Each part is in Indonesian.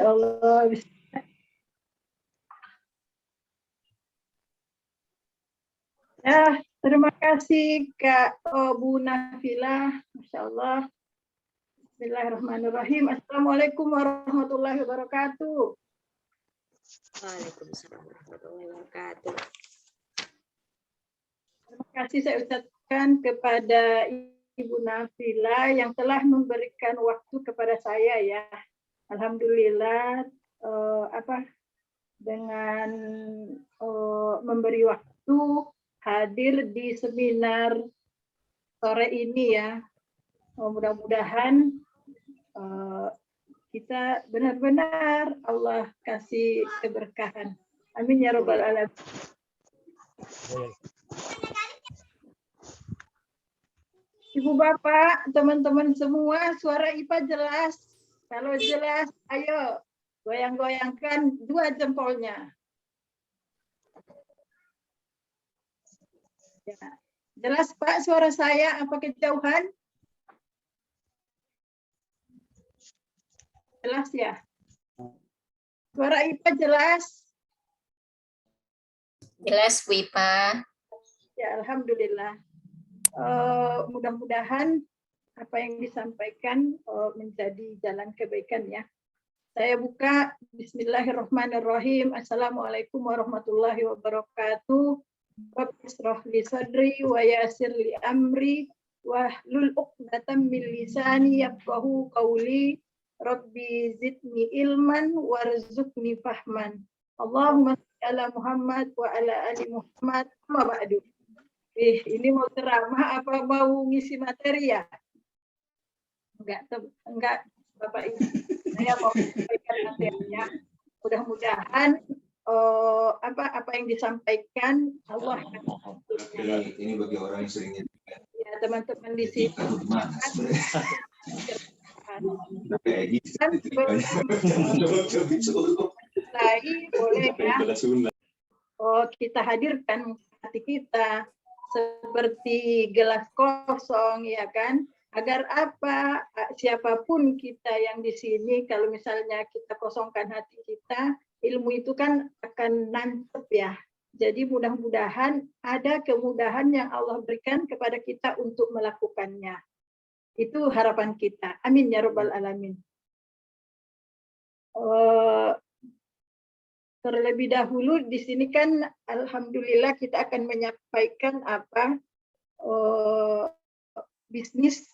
Allah. Ya, terima kasih Kak Bu Nafilah, Masya Allah. Bismillahirrahmanirrahim. Assalamualaikum warahmatullahi wabarakatuh. Waalaikumsalam warahmatullahi wabarakatuh. Terima kasih saya ucapkan kepada Ibu Nafilah yang telah memberikan waktu kepada saya ya. Alhamdulillah dengan memberi waktu hadir di seminar sore ini ya. Mudah-mudahan kita benar-benar Allah kasih keberkahan. Amin ya rabbal alamin. Ibu Bapak, teman-teman semua, suara IPA jelas. Kalau jelas, ayo goyang-goyangkan 2 jempolnya. Ya. Jelas Pak suara saya, apa kejauhan? Jelas ya? Suara IPA jelas? Jelas, Bu Ipa. Ya, Alhamdulillah. Mudah-mudahan apa yang disampaikan menjadi jalan kebaikan ya. Saya buka Bismillahirrahmanirrahim. Assalamualaikum warahmatullahi wabarakatuh. Rabbi ishrah li sadri wa yassir li amri wahlul 'uqdatam min lisani yafqahu qawli. Rabbi zidni ilman warzuqni fahman. Allahumma shalli ala Muhammad wa ala ali Muhammad. Amma ba'du. Ini mau ceramah apa mau ngisi materi ya? Enggak Bapak Ibu. Saya mau sampaikan materinya. Mudah-mudahan apa yang disampaikan Allah ini bagi orang yang sering ya teman-teman di sini boleh ya kita hadirkan hati kita seperti gelas kosong ya kan, agar apa siapapun kita yang di sini kalau misalnya kita kosongkan hati kita, ilmu itu kan akan nancep ya. Jadi mudah-mudahan ada kemudahan yang Allah berikan kepada kita untuk melakukannya. Itu harapan kita. Amin ya rabbal alamin. Terlebih dahulu di sini kan alhamdulillah kita akan menyampaikan apa bisnis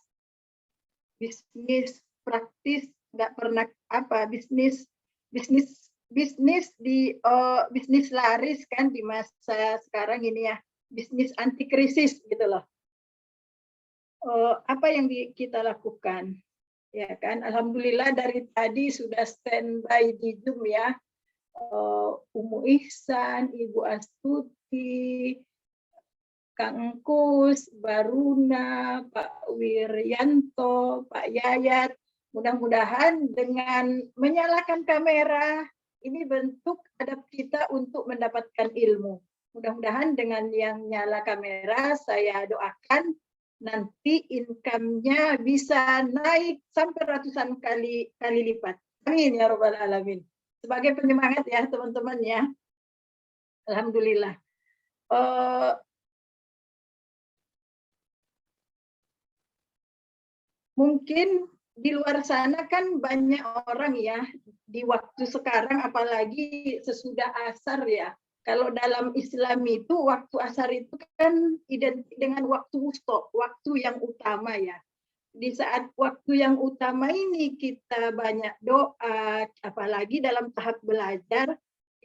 praktis, nggak pernah apa bisnis di bisnis laris kan di masa sekarang ini ya, bisnis anti krisis gitu loh. Apa yang kita lakukan ya kan, alhamdulillah dari tadi sudah standby di Zoom ya. Umu Ihsan, Ibu Astuti, Kang Engkus, Baruna, Pak Wiryanto, Pak Yayat. Mudah-mudahan dengan menyalakan kamera, ini bentuk adab kita untuk mendapatkan ilmu. Mudah-mudahan dengan yang nyala kamera, saya doakan nanti income-nya bisa naik sampai ratusan kali lipat. Amin ya rabbal alamin. Sebagai penyemangat ya teman-teman ya. Alhamdulillah. Mungkin di luar sana kan banyak orang ya di waktu sekarang apalagi sesudah asar ya. Kalau dalam Islam itu waktu asar itu kan identik dengan waktu wusta, waktu yang utama ya. Di saat waktu yang utama ini kita banyak doa, apalagi dalam tahap belajar,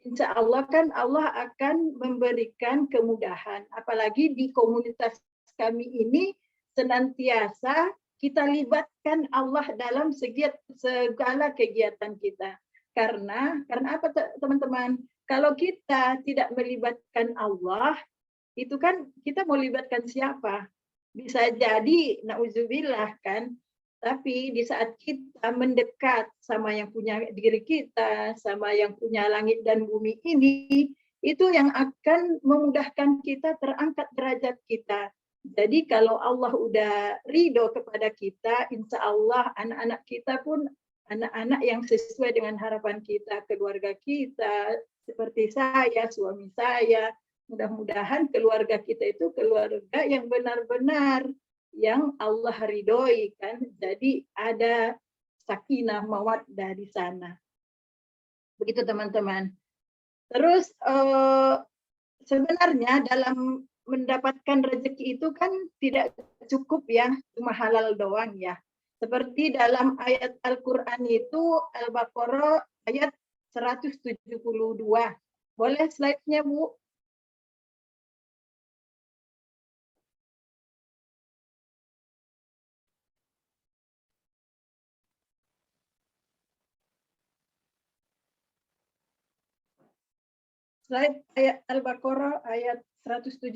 insya Allah kan Allah akan memberikan kemudahan. Apalagi di komunitas kami ini senantiasa kita libatkan Allah dalam segala kegiatan kita. Karena apa teman-teman? Kalau kita tidak melibatkan Allah, itu kan kita mau libatkan siapa? Bisa jadi, na'udzubillah kan, tapi di saat kita mendekat sama yang punya diri kita, sama yang punya langit dan bumi ini, itu yang akan memudahkan kita terangkat derajat kita. Jadi kalau Allah udah ridho kepada kita, insya Allah anak-anak kita pun anak-anak yang sesuai dengan harapan kita, keluarga kita, seperti saya, suami saya. Mudah-mudahan keluarga kita itu keluarga yang benar-benar yang Allah ridhoi kan. Jadi ada sakinah mawaddah di sana. Begitu teman-teman. Terus sebenarnya dalam mendapatkan rezeki itu kan tidak cukup ya cuma halal doang ya. Seperti dalam ayat Al-Qur'an itu Al-Baqarah ayat 172. Boleh slide-nya, Bu? Slide ayat Al-Baqarah ayat 172.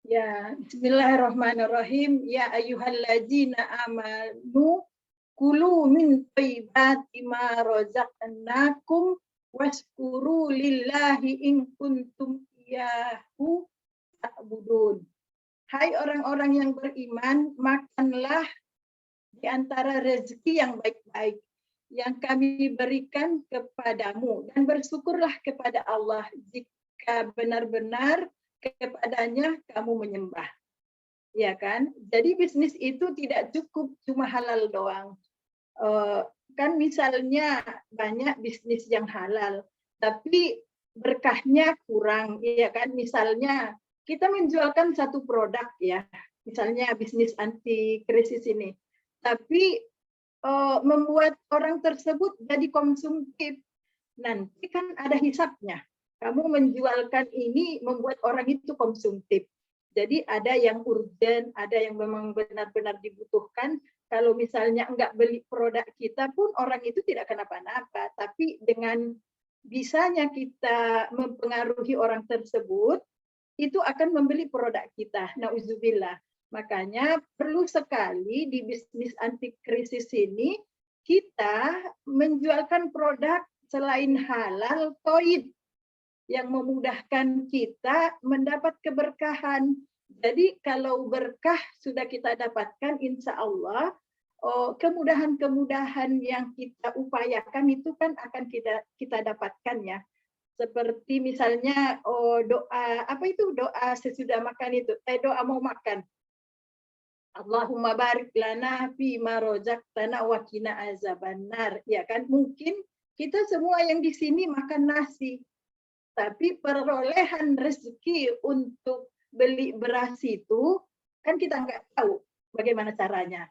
Ya, bismillahirrahmanirrahim. Ya ayyuhalladzina amanu kulu min thayyibati ma razaqnakum washkuru lillahi in kuntum iyyahu ta'budun. Hai orang-orang yang beriman, makanlah di antara rezeki yang baik-baik yang kami berikan kepadamu dan bersyukurlah kepada Allah jika benar-benar kepadanya kamu menyembah. Ya kan? Jadi bisnis itu tidak cukup cuma halal doang. Kan misalnya banyak bisnis yang halal, tapi berkahnya kurang, ya kan? Misalnya kita menjualkan satu produk ya, misalnya bisnis anti krisis ini, tapi membuat orang tersebut jadi konsumtif. Nanti kan ada hisapnya. Kamu menjualkan ini membuat orang itu konsumtif. Jadi ada yang urgent, ada yang memang benar-benar dibutuhkan. Kalau misalnya enggak beli produk kita pun orang itu tidak kenapa-napa. Tapi dengan bisanya kita mempengaruhi orang tersebut, itu akan membeli produk kita. Nauzubillah. Makanya perlu sekali di bisnis anti krisis ini kita menjualkan produk selain halal, thayyib, yang memudahkan kita mendapat keberkahan. Jadi kalau berkah sudah kita dapatkan, insya Allah kemudahan-kemudahan yang kita upayakan itu kan akan kita dapatkan ya. Seperti misalnya doa, apa itu doa sesudah makan itu, doa mau makan. Allahumma barik lana fi ma razaqtana wa qina azabannar. Ya kan, mungkin kita semua yang di sini makan nasi, tapi perolehan rezeki untuk beli beras itu kan kita nggak tahu bagaimana caranya.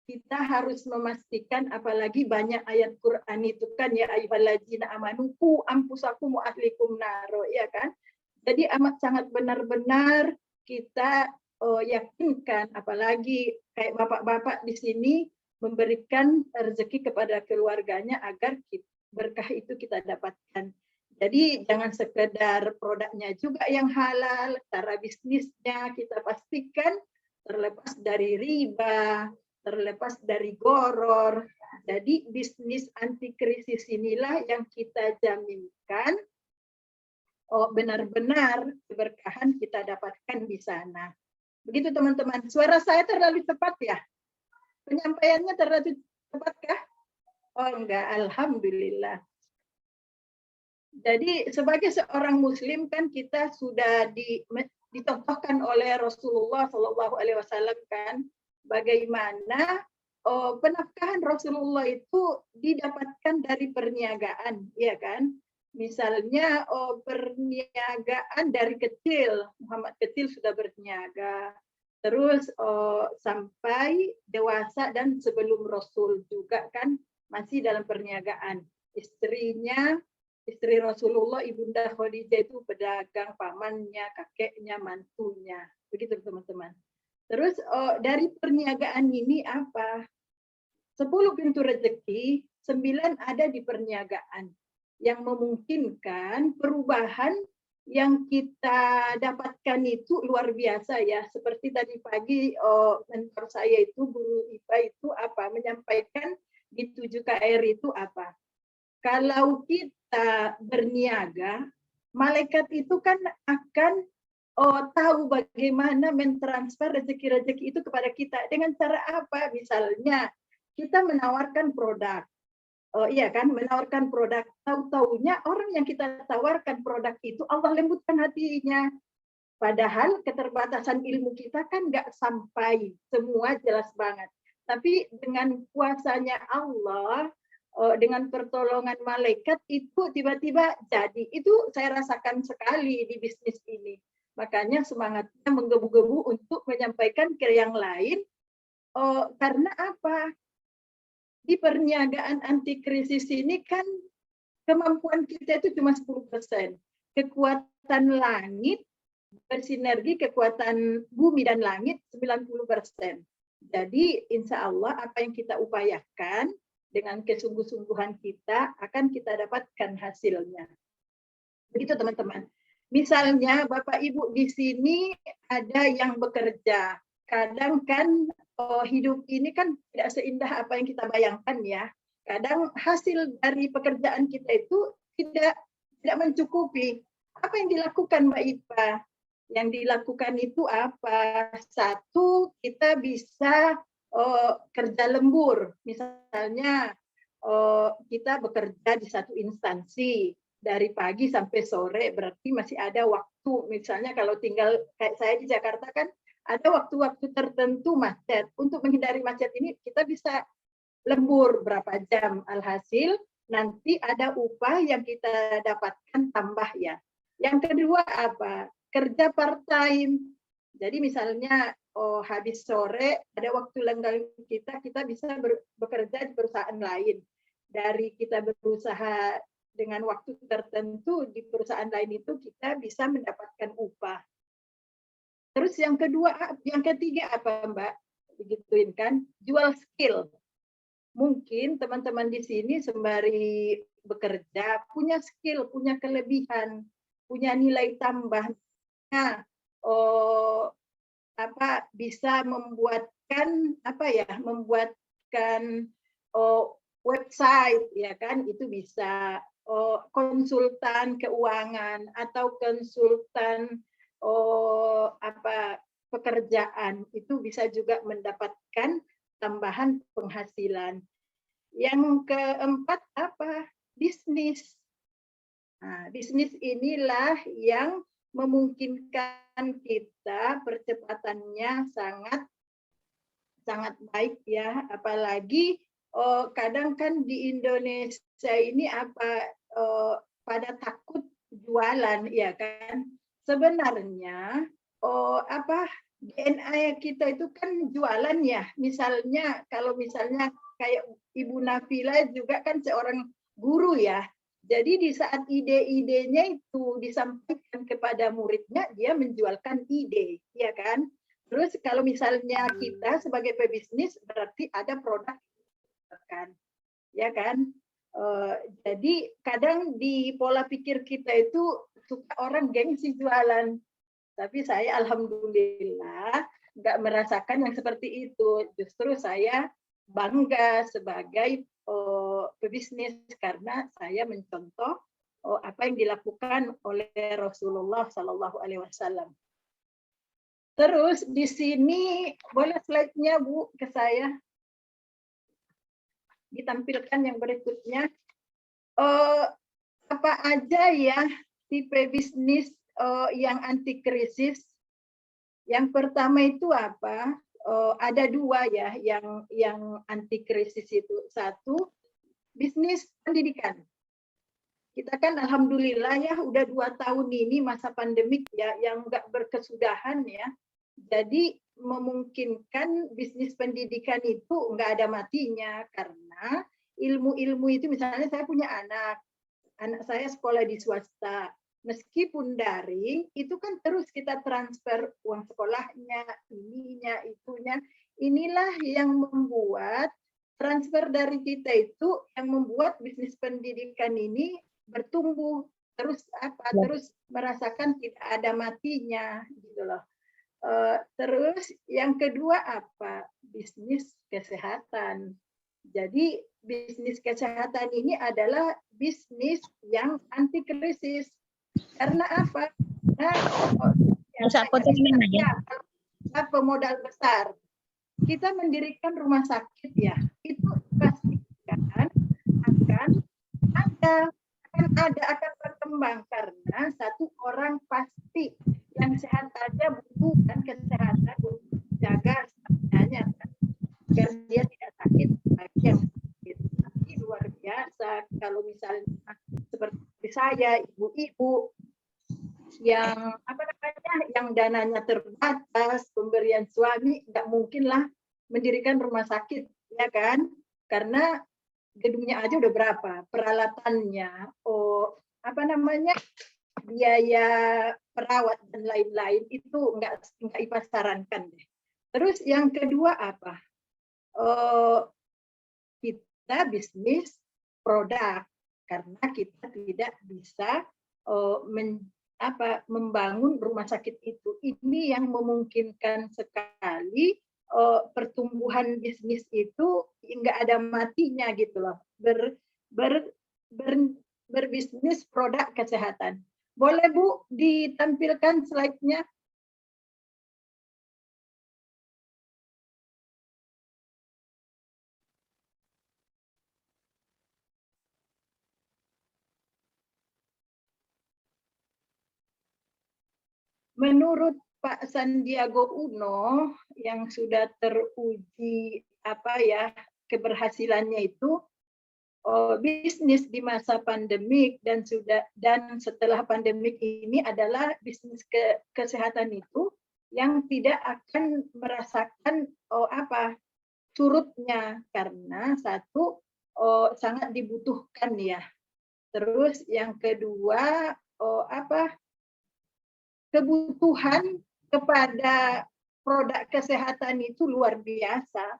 Kita harus memastikan, apalagi banyak ayat Quran itu kan ya ayyuhalladzina amanu qu anfusakum wa ahlikum naro, ya kan. Jadi amat sangat benar-benar kita yakinkan, apalagi kayak bapak-bapak di sini memberikan rezeki kepada keluarganya agar berkah itu kita dapatkan. Jadi jangan sekedar produknya juga yang halal, cara bisnisnya kita pastikan terlepas dari riba, terlepas dari goror. Jadi bisnis anti krisis inilah yang kita jaminkan benar-benar keberkahan kita dapatkan di sana. Begitu teman-teman. Suara saya terlalu cepat ya? Penyampaiannya terlalu cepatkah? Oh enggak, alhamdulillah. Jadi sebagai seorang muslim kan kita sudah dicontohkan oleh Rasulullah SAW kan bagaimana penafkahan Rasulullah itu didapatkan dari perniagaan, ya kan? Misalnya perniagaan dari kecil, Muhammad kecil sudah berniaga, terus sampai dewasa dan sebelum Rasul juga kan masih dalam perniagaan. Istri Rasulullah, Ibunda Khadijah itu pedagang, pamannya, kakeknya, mantunya. Begitu teman-teman. Terus dari perniagaan ini apa? 10 pintu rezeki, 9 ada di perniagaan. Yang memungkinkan perubahan yang kita dapatkan itu luar biasa ya. Seperti tadi pagi mentor saya itu, guru IPA itu apa? Menyampaikan di 7 KR itu apa? Kalau kita berniaga, malaikat itu kan akan tahu bagaimana mentransfer rezeki-rezeki itu kepada kita. Dengan cara apa? Misalnya kita menawarkan produk. Iya kan, menawarkan produk. Tahu-taunya orang yang kita tawarkan produk itu Allah lembutkan hatinya. Padahal keterbatasan ilmu kita kan nggak sampai semua jelas banget. Tapi dengan kuasanya Allah, dengan pertolongan malaikat itu tiba-tiba jadi. Itu saya rasakan sekali di bisnis ini. Makanya semangatnya menggebu-gebu untuk menyampaikan ke yang lain. Karena apa? Di perniagaan anti krisis ini kan kemampuan kita itu cuma 10%. Kekuatan langit bersinergi, kekuatan bumi dan langit 90%. Jadi insya Allah apa yang kita upayakan dengan kesungguh-sungguhan kita akan kita dapatkan hasilnya. Begitu teman-teman. Misalnya Bapak Ibu di sini ada yang bekerja. Kadang kan hidup ini kan tidak seindah apa yang kita bayangkan ya. Kadang hasil dari pekerjaan kita itu tidak mencukupi. Apa yang dilakukan Mbak Ipa? Yang dilakukan itu apa? Satu, kita bisa kerja lembur. Misalnya kita bekerja di satu instansi dari pagi sampai sore, berarti masih ada waktu. Misalnya kalau tinggal kayak saya di Jakarta kan ada waktu-waktu tertentu macet. Untuk menghindari macet ini kita bisa lembur berapa jam. Alhasil nanti ada upah yang kita dapatkan tambah ya. Yang kedua apa? Kerja part time. Jadi misalnya habis sore ada waktu lenggang kita bisa bekerja di perusahaan lain. Dari kita berusaha dengan waktu tertentu di perusahaan lain itu kita bisa mendapatkan upah. Terus yang ketiga apa Mbak? Begituin kan, jual skill. Mungkin teman-teman di sini sembari bekerja punya skill, punya kelebihan, punya nilai tambah. Nah, bisa membuatkan website ya kan, itu bisa konsultan keuangan atau konsultan pekerjaan, itu bisa juga mendapatkan tambahan penghasilan. Yang keempat apa? Bisnis. Nah, bisnis inilah yang memungkinkan kita percepatannya sangat baik ya, apalagi kadang kan di Indonesia ini pada takut jualan ya kan. Sebenarnya DNA kita itu kan jualan ya. Misalnya kayak Ibu Nafila juga kan seorang guru ya. Jadi di saat ide-idenya itu disampaikan kepada muridnya, dia menjualkan ide, ya kan? Terus kalau misalnya kita sebagai pebisnis berarti ada produk, kan? Ya kan? Jadi kadang di pola pikir kita itu suka orang gengsi jualan, tapi saya alhamdulillah nggak merasakan yang seperti itu. Justru saya bangga sebagai pebisnis karena saya mencontoh apa yang dilakukan oleh Rasulullah Sallallahu Alaihi Wasallam. Terus di sini boleh slide-nya Bu ke saya ditampilkan yang berikutnya. Apa aja ya tipe bisnis yang anti krisis? Yang pertama itu apa? Ada dua ya yang anti krisis itu. Satu, bisnis pendidikan. Kita kan alhamdulillah ya udah 2 tahun ini masa pandemik ya yang nggak berkesudahan ya. Jadi memungkinkan bisnis pendidikan itu nggak ada matinya karena ilmu-ilmu itu, misalnya saya punya anak saya sekolah di swasta. Meskipun daring, itu kan terus kita transfer uang sekolahnya, ininya, itunya. Inilah yang membuat transfer dari kita itu yang membuat bisnis pendidikan ini bertumbuh terus terus merasakan tidak ada matinya gitu loh. Terus yang kedua apa? Bisnis kesehatan. Jadi bisnis kesehatan ini adalah bisnis yang anti krisis. Karena apa? Nah, Bisa potong namanya. Ya, pemodal besar. Kita mendirikan rumah sakit ya, itu pastikan akan akan berkembang karena satu orang pasti yang sehat saja butuhkan kesehatan untuk jaga staminanya agar dia tidak sakit bagi yang sakit. Tapi luar biasa kalau misalnya seperti saya, ibu-ibu yang yang dananya terbatas, pemberian suami, nggak mungkin lah mendirikan rumah sakit, ya kan? Karena gedungnya aja udah berapa, peralatannya, biaya perawat dan lain-lain itu nggak Ipa sarankan deh. Terus yang kedua apa? Kita bisnis produk karena kita tidak bisa membangun rumah sakit itu. Ini yang memungkinkan sekali pertumbuhan bisnis itu nggak ada matinya gitu loh. Berbisnis produk kesehatan. Boleh Bu ditampilkan slide-nya? Menurut Pak Sandiago Uno yang sudah teruji keberhasilannya itu bisnis di masa pandemik dan setelah pandemik ini adalah bisnis kesehatan itu yang tidak akan merasakan surutnya karena satu sangat dibutuhkan ya. Terus yang kedua kebutuhan kepada produk kesehatan itu luar biasa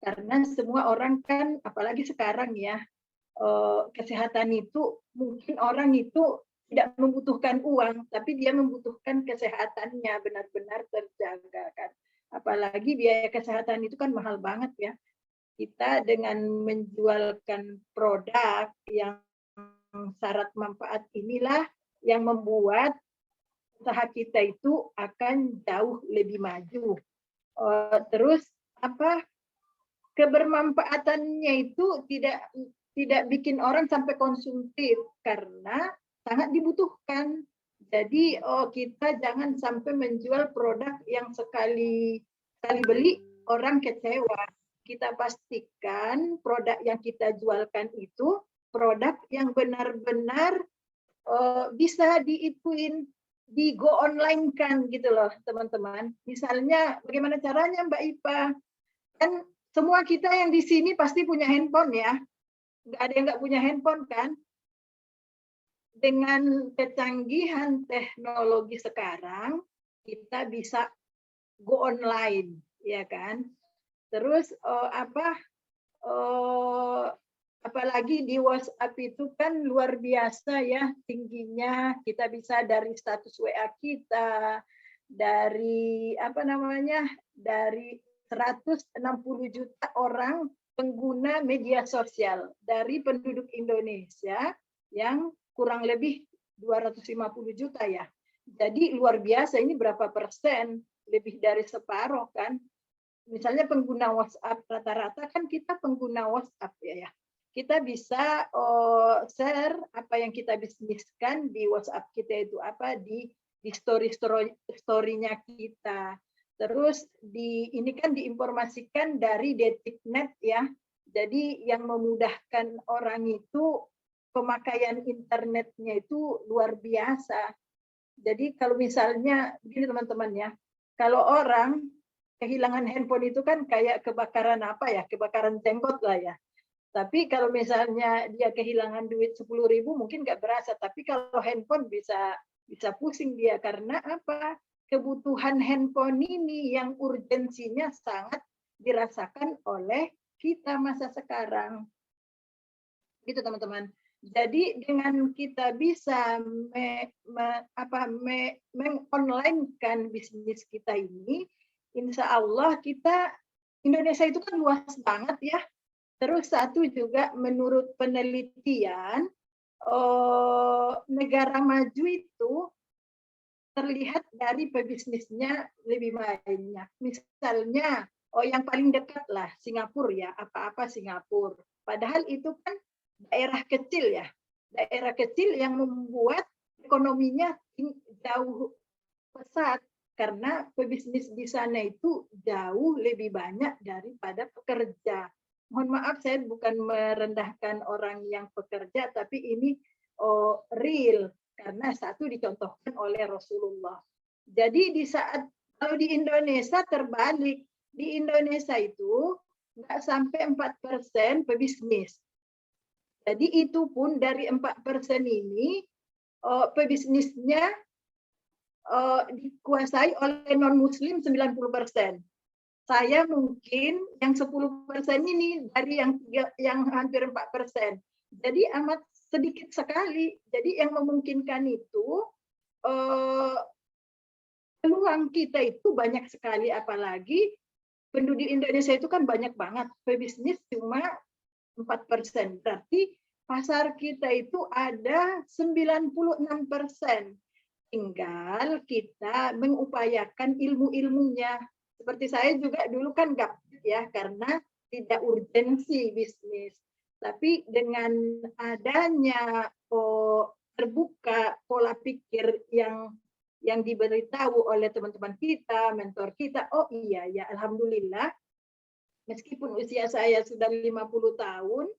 karena semua orang kan apalagi sekarang ya kesehatan itu mungkin orang itu tidak membutuhkan uang tapi dia membutuhkan kesehatannya benar-benar terjaga kan apalagi biaya kesehatan itu kan mahal banget ya kita dengan menjualkan produk yang syarat manfaat inilah yang membuat usaha kita itu akan jauh lebih maju. Terus kebermanfaatannya itu tidak bikin orang sampai konsumtif karena sangat dibutuhkan. Jadi kita jangan sampai menjual produk yang sekali beli orang kecewa. Kita pastikan produk yang kita jualkan itu produk yang benar-benar bisa di go online kan gitu loh teman-teman. Misalnya bagaimana caranya Mbak Ipa? Kan semua kita yang di sini pasti punya handphone ya. Nggak ada yang nggak punya handphone kan? Dengan kecanggihan teknologi sekarang kita bisa go online ya kan. Terus apalagi di WhatsApp itu kan luar biasa ya tingginya kita bisa dari status WA kita dari dari 160 juta orang pengguna media sosial dari penduduk Indonesia yang kurang lebih 250 juta ya. Jadi luar biasa ini berapa persen lebih dari separuh kan. Misalnya pengguna WhatsApp rata-rata kan kita pengguna WhatsApp ya. Kita bisa share apa yang kita bisniskan di WhatsApp kita itu di story-nya kita. Terus ini kan diinformasikan dari Detiknet ya. Jadi yang memudahkan orang itu pemakaian internetnya itu luar biasa. Jadi kalau misalnya begini teman-teman ya, kalau orang kehilangan handphone itu kan kayak kebakaran kebakaran jenggot lah ya. Tapi kalau misalnya dia kehilangan duit 10.000 mungkin nggak berasa. Tapi kalau handphone bisa pusing dia karena kebutuhan handphone ini yang urgensinya sangat dirasakan oleh kita masa sekarang. Gitu teman-teman. Jadi dengan kita bisa meng-online-kan bisnis kita ini, insya Allah Indonesia itu kan luas banget ya. Terus satu juga menurut penelitian negara maju itu terlihat dari pebisnisnya lebih banyak. Misalnya, yang paling dekat lah Singapura ya, apa-apa Singapura. Padahal itu kan daerah kecil ya, daerah kecil yang membuat ekonominya jauh pesat karena pebisnis di sana itu jauh lebih banyak daripada pekerja. Mohon maaf, saya bukan merendahkan orang yang pekerja, tapi ini real karena satu dicontohkan oleh Rasulullah. Jadi di saat kalau di Indonesia terbalik, di Indonesia itu nggak sampai 4% pebisnis. Jadi itu pun dari 4% ini pebisnisnya dikuasai oleh non-muslim 90%. Saya mungkin yang 10% ini dari yang hampir 4%. Jadi amat sedikit sekali. Jadi yang memungkinkan itu peluang kita itu banyak sekali, apalagi penduduk Indonesia itu kan banyak banget. Pebisnis cuma 4%. Berarti pasar kita itu ada 96%. Tinggal kita mengupayakan ilmu-ilmunya. Seperti saya juga dulu kan gaptek ya, karena tidak urgensi bisnis. Tapi dengan adanya terbuka pola pikir yang diberitahu oleh teman-teman kita, mentor kita, oh iya ya, alhamdulillah, meskipun usia saya sudah 50 tahun,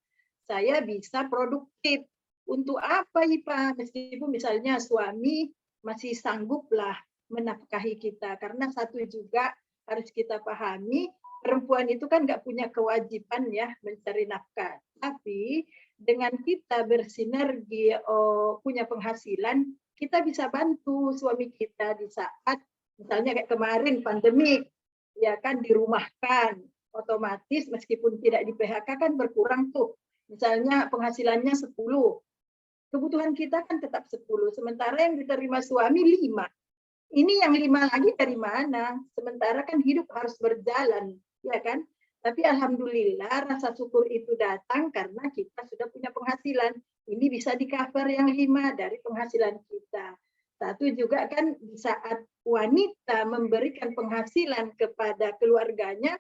saya bisa produktif. Untuk apa, Ipa? Meskipun misalnya suami masih sangguplah menafkahi kita. Karena satu juga harus kita pahami, perempuan itu kan nggak punya kewajiban ya mencari nafkah. Tapi dengan kita bersinergi, punya penghasilan, kita bisa bantu suami kita di saat misalnya kayak kemarin pandemik, ya kan dirumahkan, otomatis meskipun tidak di PHK kan berkurang tuh. Misalnya penghasilannya 10, kebutuhan kita kan tetap 10, sementara yang diterima suami 5. Ini yang 5 lagi dari mana? Sementara kan hidup harus berjalan, ya kan? Tapi alhamdulillah rasa syukur itu datang karena kita sudah punya penghasilan. Ini bisa di-cover yang 5 dari penghasilan kita. Satu juga kan di saat wanita memberikan penghasilan kepada keluarganya,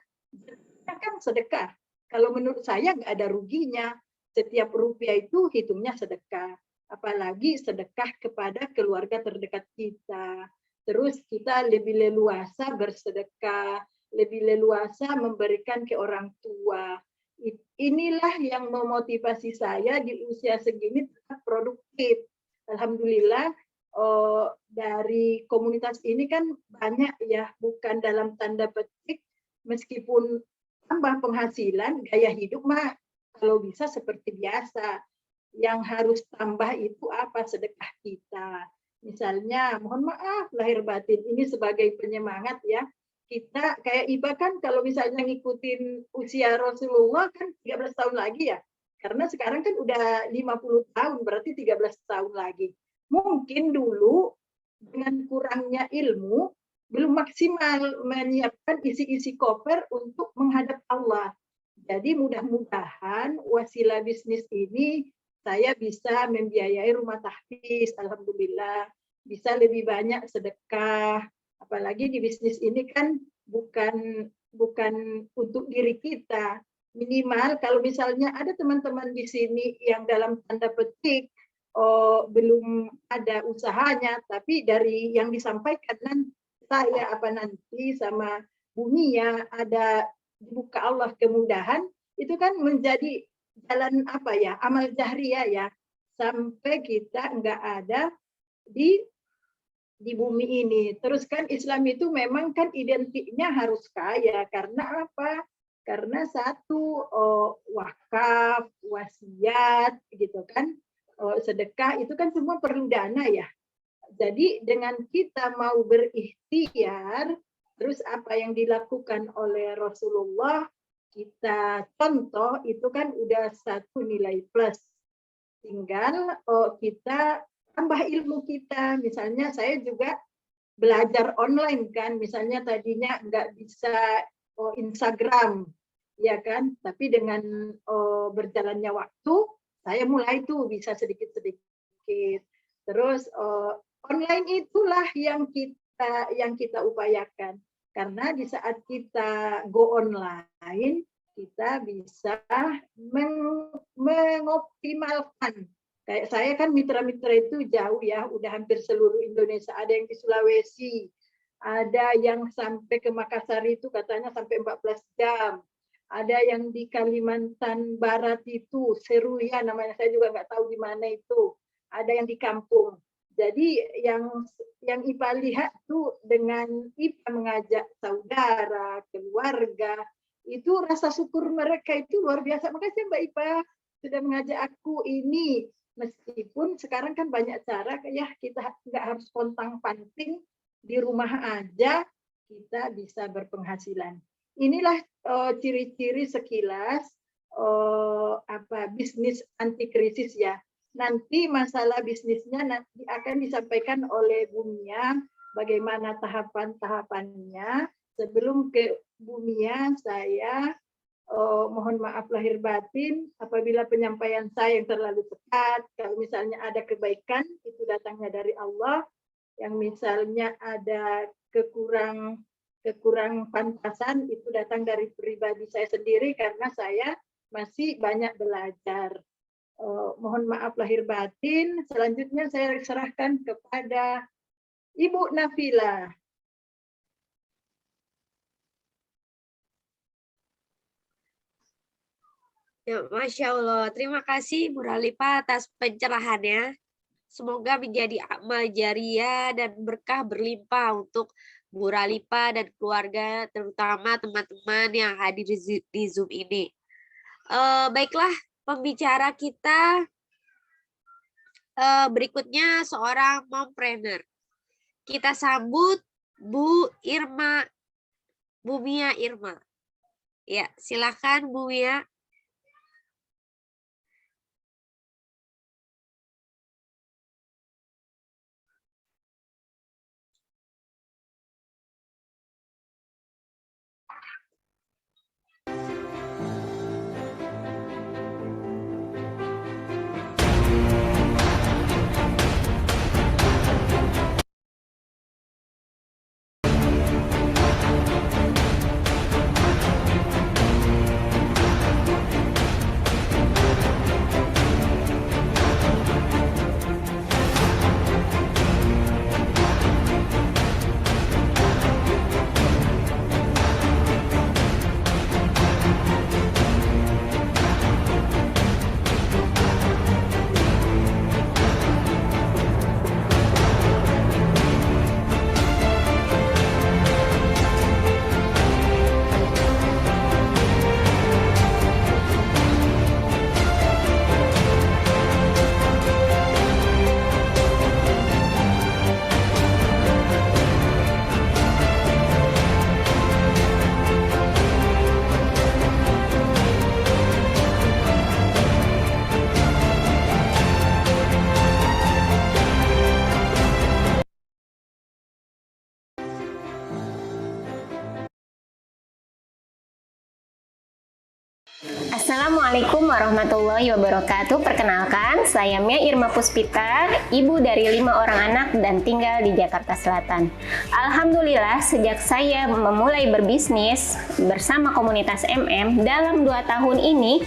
kan sedekah. Kalau menurut saya nggak ada ruginya. Setiap rupiah itu hitungnya sedekah. Apalagi sedekah kepada keluarga terdekat kita. Terus kita lebih leluasa bersedekah, lebih leluasa memberikan ke orang tua. Inilah yang memotivasi saya di usia segini tetap produktif. Alhamdulillah dari komunitas ini kan banyak ya, bukan dalam tanda petik, meskipun tambah penghasilan, gaya hidup mah kalau bisa seperti biasa. Yang harus tambah itu apa? Sedekah kita. Misalnya, mohon maaf lahir batin, ini sebagai penyemangat ya. Kita kayak Iba kan kalau misalnya ngikutin usia Rasulullah kan 13 tahun lagi ya. Karena sekarang kan udah 50 tahun, berarti 13 tahun lagi. Mungkin dulu dengan kurangnya ilmu, belum maksimal menyiapkan isi-isi koper untuk menghadap Allah. Jadi mudah-mudahan wasilah bisnis ini saya bisa membiayai rumah tahfiz, alhamdulillah, bisa lebih banyak sedekah. Apalagi di bisnis ini kan bukan untuk diri kita. Minimal kalau misalnya ada teman-teman di sini yang dalam tanda petik belum ada usahanya, tapi dari yang disampaikan saya nanti sama Bumi ya ada dibuka Allah kemudahan, itu kan menjadi jalan amal jahriyah ya, sampai kita nggak ada di bumi ini. Terus kan Islam itu memang kan identiknya harus kaya, karena apa? Karena satu wakaf, wasiat gitu kan, sedekah itu kan semua perlu dana ya. Jadi dengan kita mau berikhtiar, terus apa yang dilakukan oleh Rasulullah kita contoh, itu kan udah satu nilai plus. Tinggal kita tambah ilmu kita. Misalnya saya juga belajar online kan, misalnya tadinya nggak bisa Instagram, ya kan? Tapi dengan berjalannya waktu, saya mulai tuh bisa sedikit-sedikit. Terus online itulah yang kita upayakan. Karena di saat kita go online, kita bisa mengoptimalkan. Kayak saya kan mitra-mitra itu jauh ya, udah hampir seluruh Indonesia. Ada yang di Sulawesi, ada yang sampai ke Makassar itu katanya sampai 14 jam. Ada yang di Kalimantan Barat itu, Seruya namanya, saya juga nggak tahu di mana itu. Ada yang di kampung. Jadi yang IPA lihat tuh dengan IPA mengajak saudara, keluarga, itu rasa syukur mereka itu luar biasa. Makasih Mbak IPA sudah mengajak aku ini. Meskipun sekarang kan banyak cara, ya kita nggak harus pontang-panting, di rumah aja kita bisa berpenghasilan. Inilah ciri-ciri sekilas bisnis anti krisis ya. Nanti masalah bisnisnya nanti akan disampaikan oleh Bu Mia, bagaimana tahapan-tahapannya. Sebelum ke Bu Mia, saya mohon maaf lahir batin apabila penyampaian saya yang terlalu tepat. Kalau misalnya ada kebaikan, itu datangnya dari Allah. Yang misalnya ada kekurang pantasan, itu datang dari pribadi saya sendiri karena saya masih banyak belajar. Mohon maaf lahir batin. Selanjutnya saya serahkan kepada Ibu Nafila. Ya, Masya Allah. Terima kasih Bu Ralipa atas pencerahannya. Semoga menjadi amal jariah dan berkah berlimpah untuk Bu Ralipa dan keluarga, terutama teman-teman yang hadir di Zoom ini. Baiklah, pembicara kita berikutnya seorang mompreneur. Kita sambut Bu Mia Irma. Ya, silakan Bu Mia. Assalamualaikum warahmatullahi wabarakatuh. Perkenalkan, saya Mia Irma Puspita, ibu dari 5 orang anak dan tinggal di Jakarta Selatan. Alhamdulillah, sejak saya memulai berbisnis bersama komunitas MM dalam 2 tahun ini,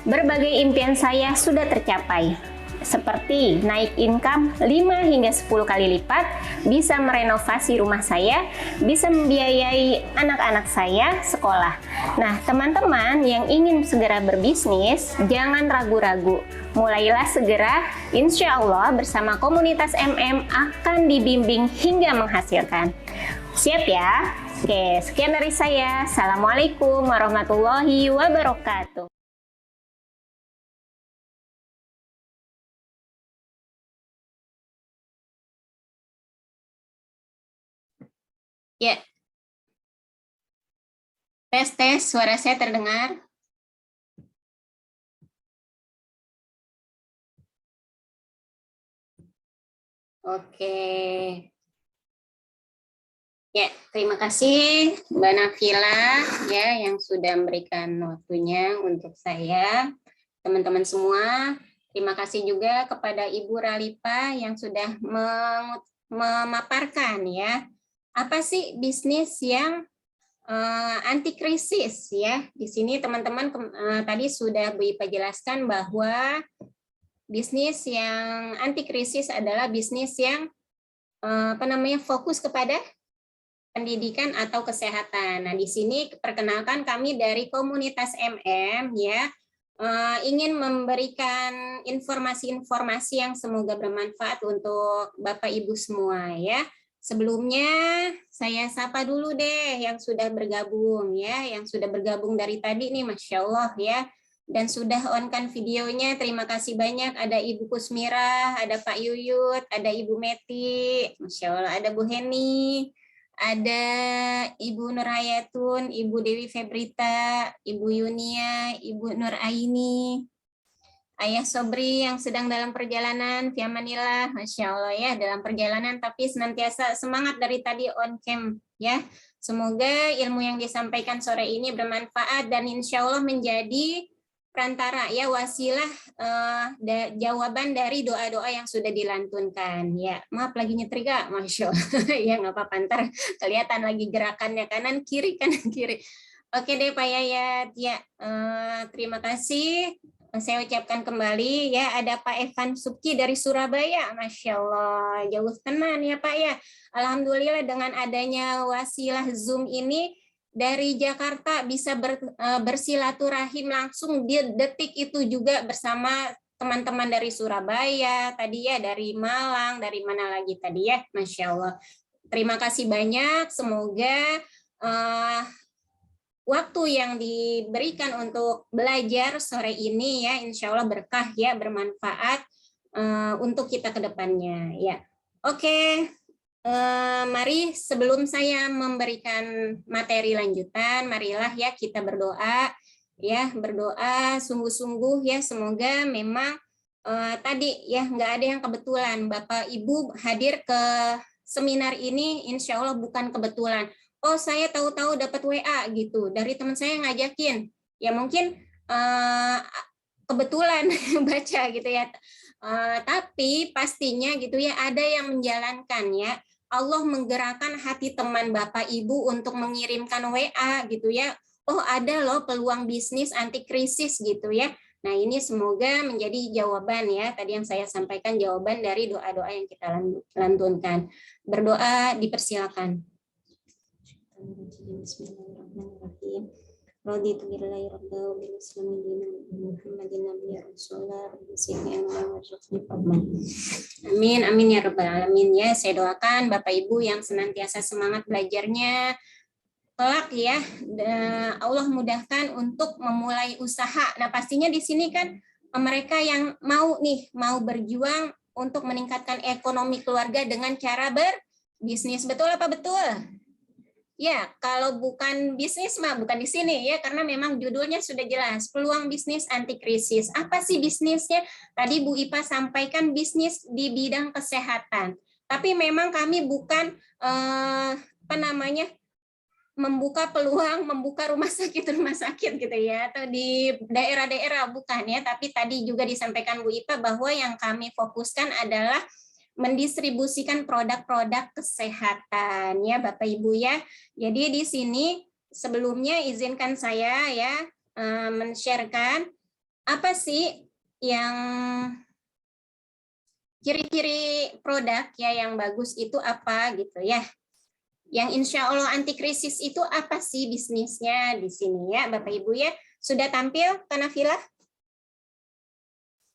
berbagai impian saya sudah tercapai. Seperti naik income 5 hingga 10 kali lipat, bisa merenovasi rumah saya, bisa membiayai anak-anak saya sekolah. Nah, teman-teman yang ingin segera berbisnis, jangan ragu-ragu. Mulailah segera, insya Allah bersama komunitas MM akan dibimbing hingga menghasilkan. Siap ya? Oke, sekian dari saya. Assalamualaikum warahmatullahi wabarakatuh. Ya. Tes, suara saya terdengar? Oke. Ya, terima kasih Mbak Nafila ya yang sudah memberikan waktunya untuk saya. Teman-teman semua, Terima kasih juga kepada Ibu Ralipa yang sudah memaparkan ya. Apa sih bisnis yang anti krisis ya? Di sini teman-teman tadi sudah Bu Ipa jelaskan bahwa bisnis yang anti krisis adalah bisnis yang fokus kepada pendidikan atau kesehatan. Nah, di sini perkenalkan kami dari komunitas MM ya, ingin memberikan informasi-informasi yang semoga bermanfaat untuk Bapak Ibu semua ya. Sebelumnya saya sapa dulu deh yang sudah bergabung ya, yang sudah bergabung dari tadi nih, Masya Allah ya. Dan sudah on-kan videonya, terima kasih banyak. Ada Ibu Kusmira, ada Pak Yuyut, ada Ibu Meti, Masya Allah, ada Bu Heni, ada Ibu Nurhayatun, Ibu Dewi Febrita, Ibu Yunia, Ibu Nur Aini, Ayah Sobri yang sedang dalam perjalanan, Fiamanillah, Masya Allah ya, dalam perjalanan tapi senantiasa semangat dari tadi on cam ya. Semoga ilmu yang disampaikan sore ini bermanfaat dan insya Allah menjadi perantara ya, wasilah jawaban dari doa-doa yang sudah dilantunkan ya. Maaf lagi nyetrika, Masya Allah ya, nggak apa-apa, ntar kelihatan lagi gerakannya kanan kiri kanan kiri. Oke deh Pak Yayat ya, terima kasih. Saya ucapkan kembali ya, ada Pak Evan Subki dari Surabaya, Masya Allah jauh tenan ya Pak ya. Alhamdulillah dengan adanya wasilah Zoom ini dari Jakarta bisa bersilaturahim langsung di detik itu juga bersama teman-teman dari Surabaya, tadi ya dari Malang, dari mana lagi tadi ya, Masya Allah. Terima kasih banyak, semoga waktu yang diberikan untuk belajar sore ini ya, insya Allah berkah ya, bermanfaat untuk kita ke depannya ya. Oke. Mari sebelum saya memberikan materi lanjutan, marilah ya kita berdoa ya, berdoa sungguh-sungguh ya, semoga memang tadi ya nggak ada yang kebetulan. Bapak Ibu hadir ke seminar ini insya Allah bukan kebetulan. Oh saya tahu-tahu dapat WA gitu dari teman saya yang ngajakin, ya mungkin kebetulan baca gitu ya. Tapi pastinya gitu ya ada yang menjalankan ya. Allah menggerakkan hati teman Bapak Ibu untuk mengirimkan WA gitu ya. Oh ada loh peluang bisnis anti krisis gitu ya. Nah ini semoga menjadi jawaban ya. Tadi yang saya sampaikan jawaban dari doa-doa yang kita lantunkan. Berdoa dipersilakan. Bismillahirrahmanirrahim. Raditu billahi rabbil alamin Muhammadin nabiyyi rasulullah amin amin ya rabbal alamin ya. Saya doakan Bapak Ibu yang senantiasa semangat belajarnya kelak ya, Allah mudahkan untuk memulai usaha. Nah pastinya di sini kan mereka yang mau berjuang untuk meningkatkan ekonomi keluarga dengan cara berbisnis, betul apa betul? Ya, kalau bukan bisnis mah bukan di sini ya, karena memang judulnya sudah jelas, peluang bisnis anti krisis. Apa sih bisnisnya? Tadi Bu Ipa sampaikan bisnis di bidang kesehatan. Tapi memang kami bukan membuka peluang, membuka rumah sakit gitu ya, atau di daerah-daerah bukan ya. Tapi tadi juga disampaikan Bu Ipa bahwa yang kami fokuskan adalah mendistribusikan produk-produk kesehatan ya Bapak Ibu ya. Jadi di sini sebelumnya izinkan saya ya men-sharekan apa sih yang ciri-ciri produk ya yang bagus itu apa gitu ya. Yang insya Allah anti krisis itu apa sih bisnisnya di sini ya Bapak Ibu ya. Sudah tampil Kanafilah?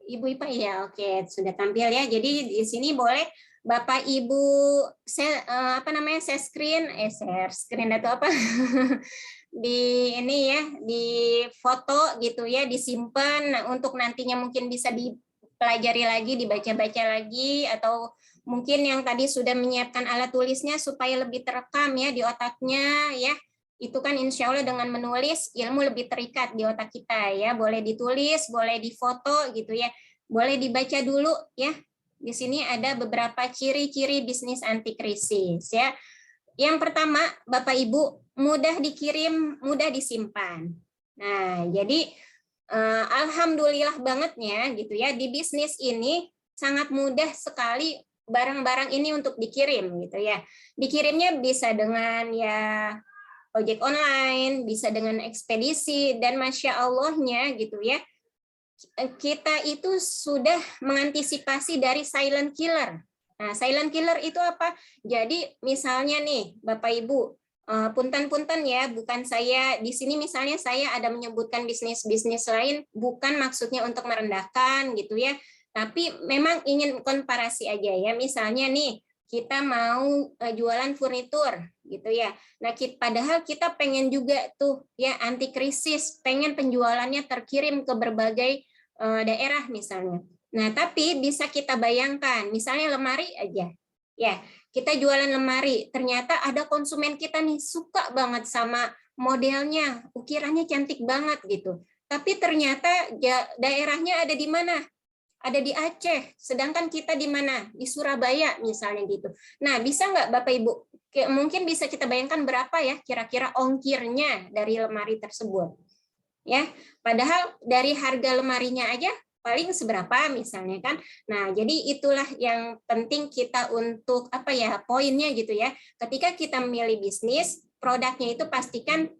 Ibu Ipa ya, oke sudah tampil ya. Jadi di sini boleh Bapak Ibu share screen atau apa di ini ya, di foto gitu ya, disimpan untuk nantinya mungkin bisa dipelajari lagi, dibaca-baca lagi, atau mungkin yang tadi sudah menyiapkan alat tulisnya supaya lebih terekam ya di otaknya ya. Itu kan insya Allah dengan menulis ilmu lebih terikat di otak kita ya. Boleh ditulis, boleh difoto gitu ya. Boleh dibaca dulu ya. Di sini ada beberapa ciri-ciri bisnis anti krisis ya. Yang pertama, Bapak Ibu, mudah dikirim, mudah disimpan. Nah, jadi alhamdulillah bangetnya gitu ya, di bisnis ini sangat mudah sekali barang-barang ini untuk dikirim gitu ya. Dikirimnya bisa dengan ya ojek online, bisa dengan ekspedisi, dan Masya Allahnya gitu ya, kita itu sudah mengantisipasi dari silent killer. Nah, silent killer itu apa? Jadi misalnya nih Bapak Ibu, punten-punten ya, bukan saya di sini misalnya saya ada menyebutkan bisnis-bisnis lain, bukan maksudnya untuk merendahkan gitu ya, tapi memang ingin komparasi aja ya. Misalnya nih, kita mau jualan furnitur gitu ya. Nah, padahal kita pengen juga tuh ya anti krisis, pengen penjualannya terkirim ke berbagai daerah misalnya. Nah, tapi bisa kita bayangkan, misalnya lemari aja. Ya, kita jualan lemari, ternyata ada konsumen kita nih suka banget sama modelnya, ukirannya cantik banget gitu. Tapi ternyata daerahnya ada di mana? Ada di Aceh, sedangkan kita di mana? Di Surabaya misalnya gitu. Nah, bisa nggak Bapak Ibu? Mungkin bisa kita bayangkan berapa ya kira-kira ongkirnya dari lemari tersebut. Ya, padahal dari harga lemarinya aja paling seberapa misalnya kan. Nah, jadi itulah yang penting kita untuk apa ya, poinnya gitu ya. Ketika kita memilih bisnis, produknya itu pastikan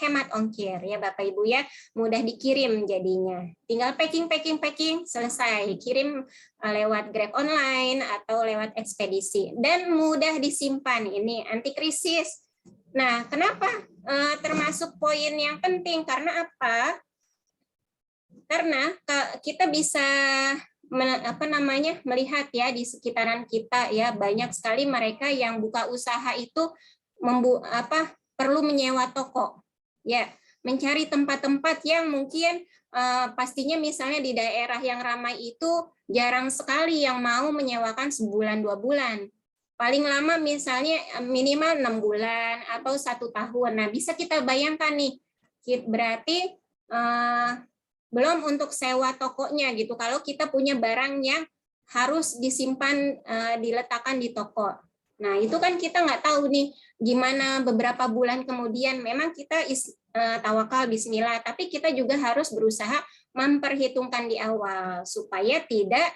hemat ongkir ya Bapak Ibu ya, mudah dikirim jadinya. Tinggal packing selesai, kirim lewat Grab online atau lewat ekspedisi, dan mudah disimpan. Ini anti krisis. Nah, kenapa termasuk poin yang penting? Karena apa? Karena kita bisa melihat ya di sekitaran kita ya, banyak sekali mereka yang buka usaha itu perlu menyewa toko, ya, mencari tempat-tempat yang mungkin pastinya misalnya di daerah yang ramai itu jarang sekali yang mau menyewakan sebulan 2 bulan, paling lama misalnya minimal 6 bulan atau 1 tahun. Nah, bisa kita bayangkan nih, berarti belum untuk sewa tokonya gitu. Kalau kita punya barang yang harus disimpan, diletakkan di toko. Nah, itu kan kita nggak tahu nih gimana beberapa bulan kemudian. Memang kita tawakal bismillah, tapi kita juga harus berusaha memperhitungkan di awal supaya tidak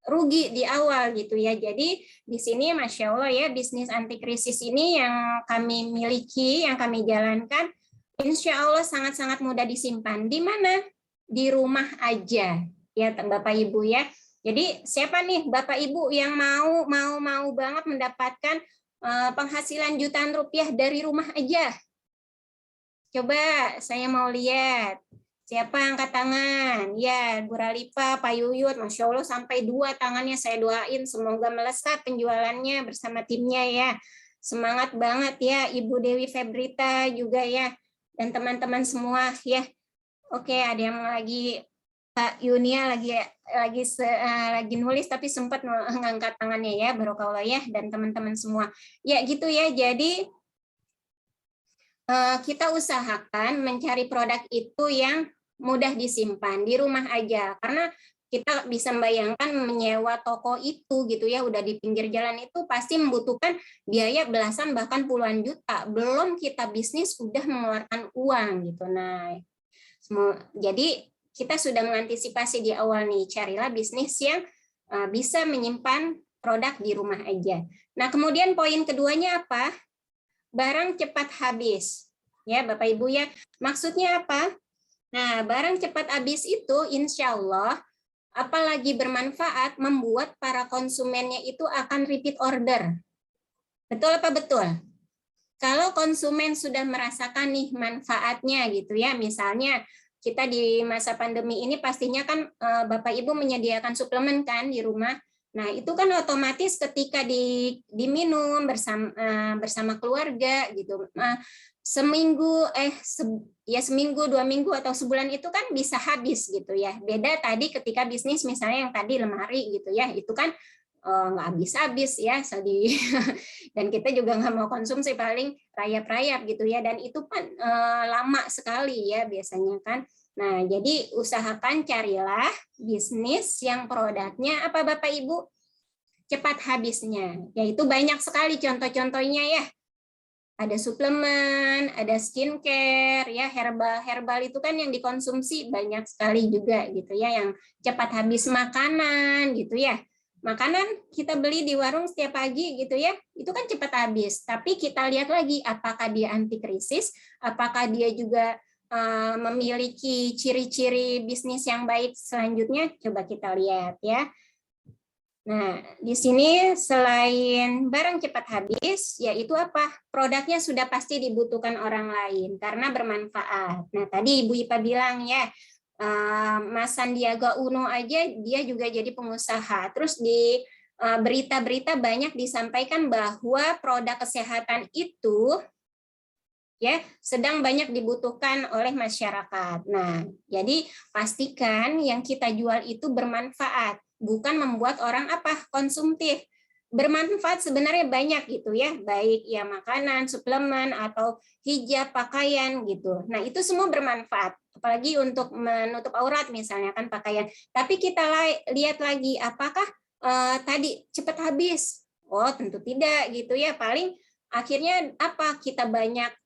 rugi di awal gitu ya. Jadi di sini Masya Allah ya, bisnis anti krisis ini yang kami miliki, yang kami jalankan, insya Allah sangat-sangat mudah disimpan. Di mana? Di rumah aja ya Bapak Ibu ya. Jadi siapa nih Bapak Ibu yang mau banget mendapatkan penghasilan jutaan rupiah dari rumah aja? Coba saya mau lihat. Siapa angkat tangan? Ya, Bu Ralipa, Pak Yuyut, Masya Allah sampai 2 tangannya saya doain. Semoga melesat penjualannya bersama timnya ya. Semangat banget ya Ibu Dewi Febrita juga ya. Dan teman-teman semua ya. Oke, ada yang lagi Pak Yunia lagi nulis tapi sempat mengangkat tangannya ya, barokallah ya, dan teman-teman semua. Ya gitu ya. Jadi kita usahakan mencari produk itu yang mudah disimpan di rumah aja, karena kita bisa membayangkan menyewa toko itu gitu ya, udah di pinggir jalan itu pasti membutuhkan biaya belasan bahkan puluhan juta, belum kita bisnis udah mengeluarkan uang gitu. Nah, jadi kita sudah mengantisipasi di awal nih, carilah bisnis yang bisa menyimpan produk di rumah aja. Nah, kemudian poin keduanya apa? Barang cepat habis. Ya, Bapak Ibu ya. Maksudnya apa? Nah, barang cepat habis itu insya Allah apalagi bermanfaat, membuat para konsumennya itu akan repeat order. Betul apa betul? Kalau konsumen sudah merasakan nih manfaatnya gitu ya, misalnya kita di masa pandemi ini pastinya kan Bapak Ibu menyediakan suplemen kan di rumah. Nah, itu kan otomatis ketika diminum bersama keluarga gitu. Seminggu 2 minggu atau sebulan itu kan bisa habis gitu ya. Beda tadi ketika bisnis misalnya yang tadi lemari gitu ya, itu kan nggak habis-habis ya, dan kita juga nggak mau konsumsi, paling rayap-rayap gitu ya, dan itu kan lama sekali ya biasanya kan. Nah, jadi usahakan carilah bisnis yang produknya apa Bapak Ibu? Cepat habisnya, yaitu banyak sekali contoh-contohnya ya. ada suplemen, ada skincare, ya herbal itu kan yang dikonsumsi banyak sekali juga gitu ya, yang cepat habis makanan gitu ya. Makanan kita beli di warung setiap pagi gitu ya, itu kan cepat habis. Tapi kita lihat lagi apakah dia anti krisis, apakah dia juga memiliki ciri-ciri bisnis yang baik selanjutnya, coba kita lihat ya. Nah, di sini selain barang cepat habis, yaitu apa? Produknya sudah pasti dibutuhkan orang lain karena bermanfaat. Nah, tadi Ibu Ipa bilang ya, Mas Sandiaga Uno aja dia juga jadi pengusaha. Terus di berita-berita banyak disampaikan bahwa produk kesehatan itu ya sedang banyak dibutuhkan oleh masyarakat. Nah, jadi pastikan yang kita jual itu bermanfaat, bukan membuat orang apa? Konsumtif. Bermanfaat sebenarnya banyak gitu ya, baik ya makanan, suplemen atau hijab, pakaian gitu. Nah, itu semua bermanfaat, apalagi untuk menutup aurat misalnya kan pakaian. Tapi kita lihat lagi apakah tadi cepat habis? Oh, tentu tidak gitu ya. Paling akhirnya apa? Kita banyak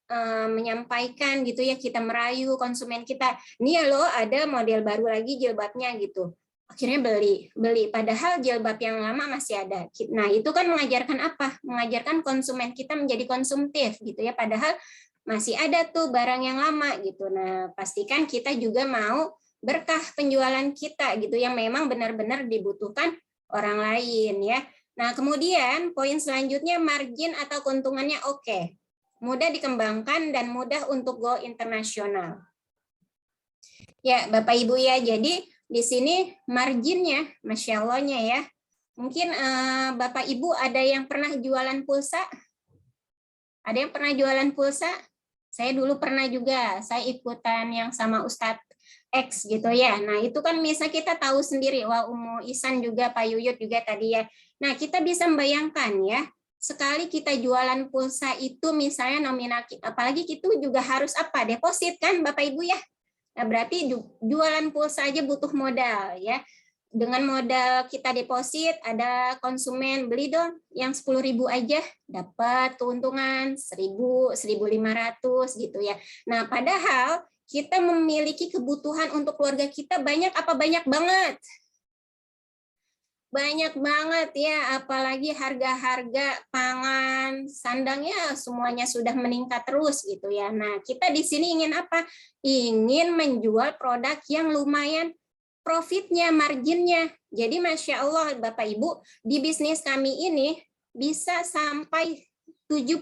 menyampaikan gitu ya, kita merayu konsumen kita, nih ya loh ada model baru lagi jilbabnya gitu, akhirnya beli padahal jilbab yang lama masih ada. Nah, itu kan mengajarkan apa? Mengajarkan konsumen kita menjadi konsumtif gitu ya, padahal masih ada tuh barang yang lama gitu. Nah, pastikan kita juga mau berkah penjualan kita gitu yang memang benar-benar dibutuhkan orang lain ya. Nah, kemudian poin selanjutnya margin atau keuntungannya oke. Mudah dikembangkan dan mudah untuk go internasional. Ya, Bapak Ibu ya, jadi di sini marginnya, Masya Allahnya ya. Mungkin Bapak Ibu ada yang pernah jualan pulsa? Ada yang pernah jualan pulsa? Saya dulu pernah juga, saya ikutan yang sama Ustadz X gitu ya. Nah, itu kan misalnya kita tahu sendiri, wah Umu Ihsan juga, Pak Yuyut juga tadi ya. Nah, kita bisa membayangkan ya, sekali kita jualan pulsa itu misalnya nominal, apalagi itu juga harus apa? Deposit kan Bapak Ibu ya. Nah, berarti jualan pulsa aja butuh modal ya. Dengan modal kita deposit, ada konsumen beli dong yang 10.000 aja dapat keuntungan 1.000, 1.500 gitu ya. Nah, padahal kita memiliki kebutuhan untuk keluarga kita banyak apa? Banyak banget. Banyak banget ya, apalagi harga-harga pangan, sandangnya semuanya sudah meningkat terus gitu ya. Nah, kita di sini ingin apa? Ingin menjual produk yang lumayan profitnya, marginnya. Jadi Masya Allah Bapak Ibu, di bisnis kami ini bisa sampai 70.000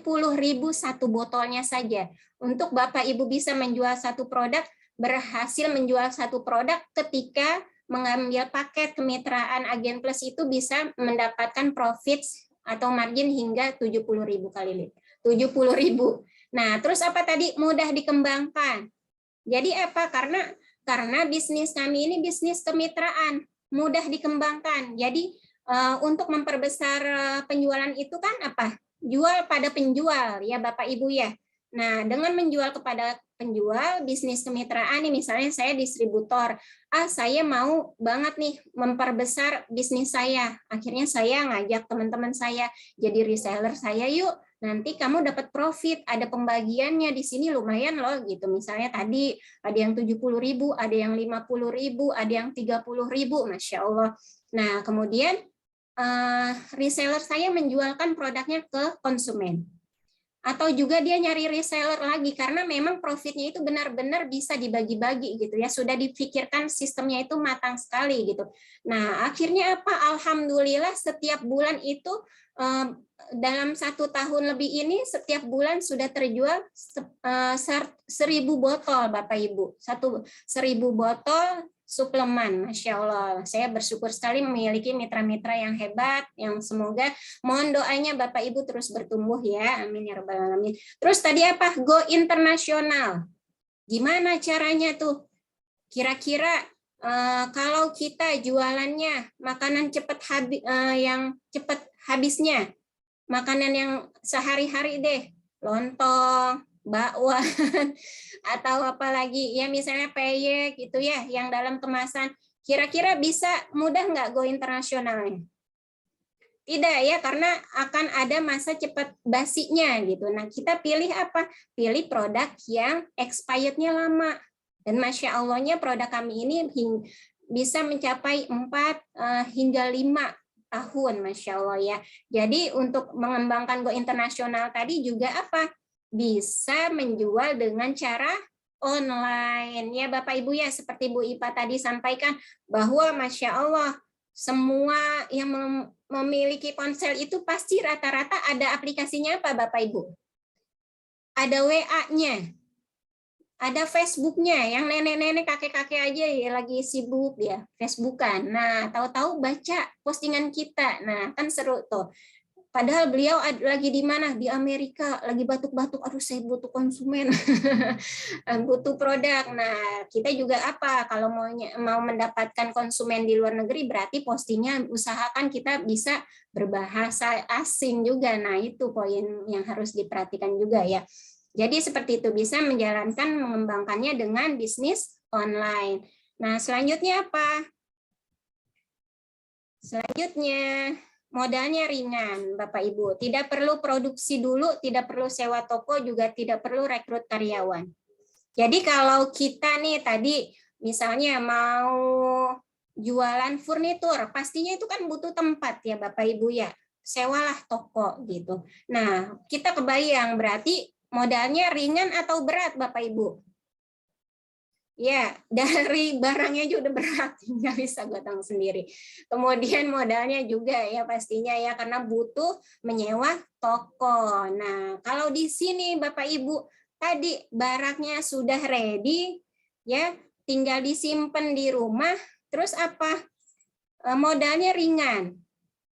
satu botolnya saja. Untuk Bapak Ibu bisa menjual satu produk, berhasil menjual satu produk ketika mengambil paket kemitraan Agen Plus itu bisa mendapatkan profit atau margin hingga 70.000 kali lipat. 70.000. Nah, terus apa tadi? Mudah dikembangkan. Jadi apa? Karena bisnis kami ini bisnis kemitraan, mudah dikembangkan. Jadi untuk memperbesar penjualan itu kan apa? Jual pada penjual ya Bapak Ibu ya. Nah, dengan menjual kepada penjual, bisnis kemitraan nih, misalnya saya distributor, saya mau banget nih memperbesar bisnis saya. Akhirnya saya ngajak teman-teman saya jadi reseller saya, yuk nanti kamu dapat profit, ada pembagiannya di sini lumayan loh gitu. Misalnya tadi ada yang 70.000, ada yang 50.000, ada yang 30.000, Masya Allah. Nah, kemudian reseller saya menjualkan produknya ke konsumen. Atau juga dia nyari reseller lagi karena memang profitnya itu benar-benar bisa dibagi-bagi gitu ya, sudah dipikirkan sistemnya itu matang sekali gitu. Nah, akhirnya apa? Alhamdulillah setiap bulan itu dalam 1 tahun lebih ini setiap bulan sudah terjual 1.000 botol Bapak Ibu, 1.000 botol suplemen. Masya Allah, saya bersyukur sekali memiliki mitra-mitra yang hebat, yang semoga mohon doanya Bapak Ibu terus bertumbuh ya, amin ya rabbal alamin. Terus tadi apa? Go internasional. Gimana caranya tuh? Kira-kira kalau kita jualannya makanan cepat habis, yang cepat habisnya, makanan yang sehari-hari deh, lontong, bakwan, atau apalagi ya misalnya peyek gitu ya, yang dalam kemasan, kira-kira bisa mudah nggak go internasionalnya? Tidak ya, karena akan ada masa cepat basinya gitu. Nah, kita pilih apa? Pilih produk yang expirednya lama. Dan Masya Allahnya produk kami ini bisa mencapai 4 hingga 5 tahun, Masya Allah ya. Jadi untuk mengembangkan go internasional tadi juga apa? Bisa menjual dengan cara online ya Bapak Ibu ya, seperti Bu Ipa tadi sampaikan bahwa Masya Allah semua yang memiliki ponsel itu pasti rata-rata ada aplikasinya apa Bapak Ibu? Ada WA-nya, ada Facebook-nya, yang nenek-nenek kakek-kakek aja ya lagi sibuk ya Facebookan. Nah, tahu-tahu baca postingan kita. Nah, kan seru tuh. Padahal beliau lagi di mana? Di Amerika, lagi batuk-batuk. Aduh, saya butuh konsumen, butuh produk. Nah, kita juga apa? Kalau mau mendapatkan konsumen di luar negeri, berarti postingnya usahakan kita bisa berbahasa asing juga. Nah, itu poin yang harus diperhatikan juga ya. Jadi seperti itu, bisa menjalankan, mengembangkannya dengan bisnis online. Nah, selanjutnya apa? Selanjutnya, modalnya ringan, Bapak Ibu. Tidak perlu produksi dulu, tidak perlu sewa toko, juga tidak perlu rekrut karyawan. Jadi kalau kita nih tadi misalnya mau jualan furnitur, pastinya itu kan butuh tempat ya Bapak Ibu ya. Sewalah toko gitu. Nah, kita kebayang berarti modalnya ringan atau berat Bapak Ibu? Ya, dari barangnya juga udah berat, nggak bisa gotong sendiri. Kemudian modalnya juga ya pastinya ya, karena butuh menyewa toko. Nah, kalau di sini Bapak Ibu, tadi barangnya sudah ready, ya tinggal disimpan di rumah, terus apa? Modalnya ringan,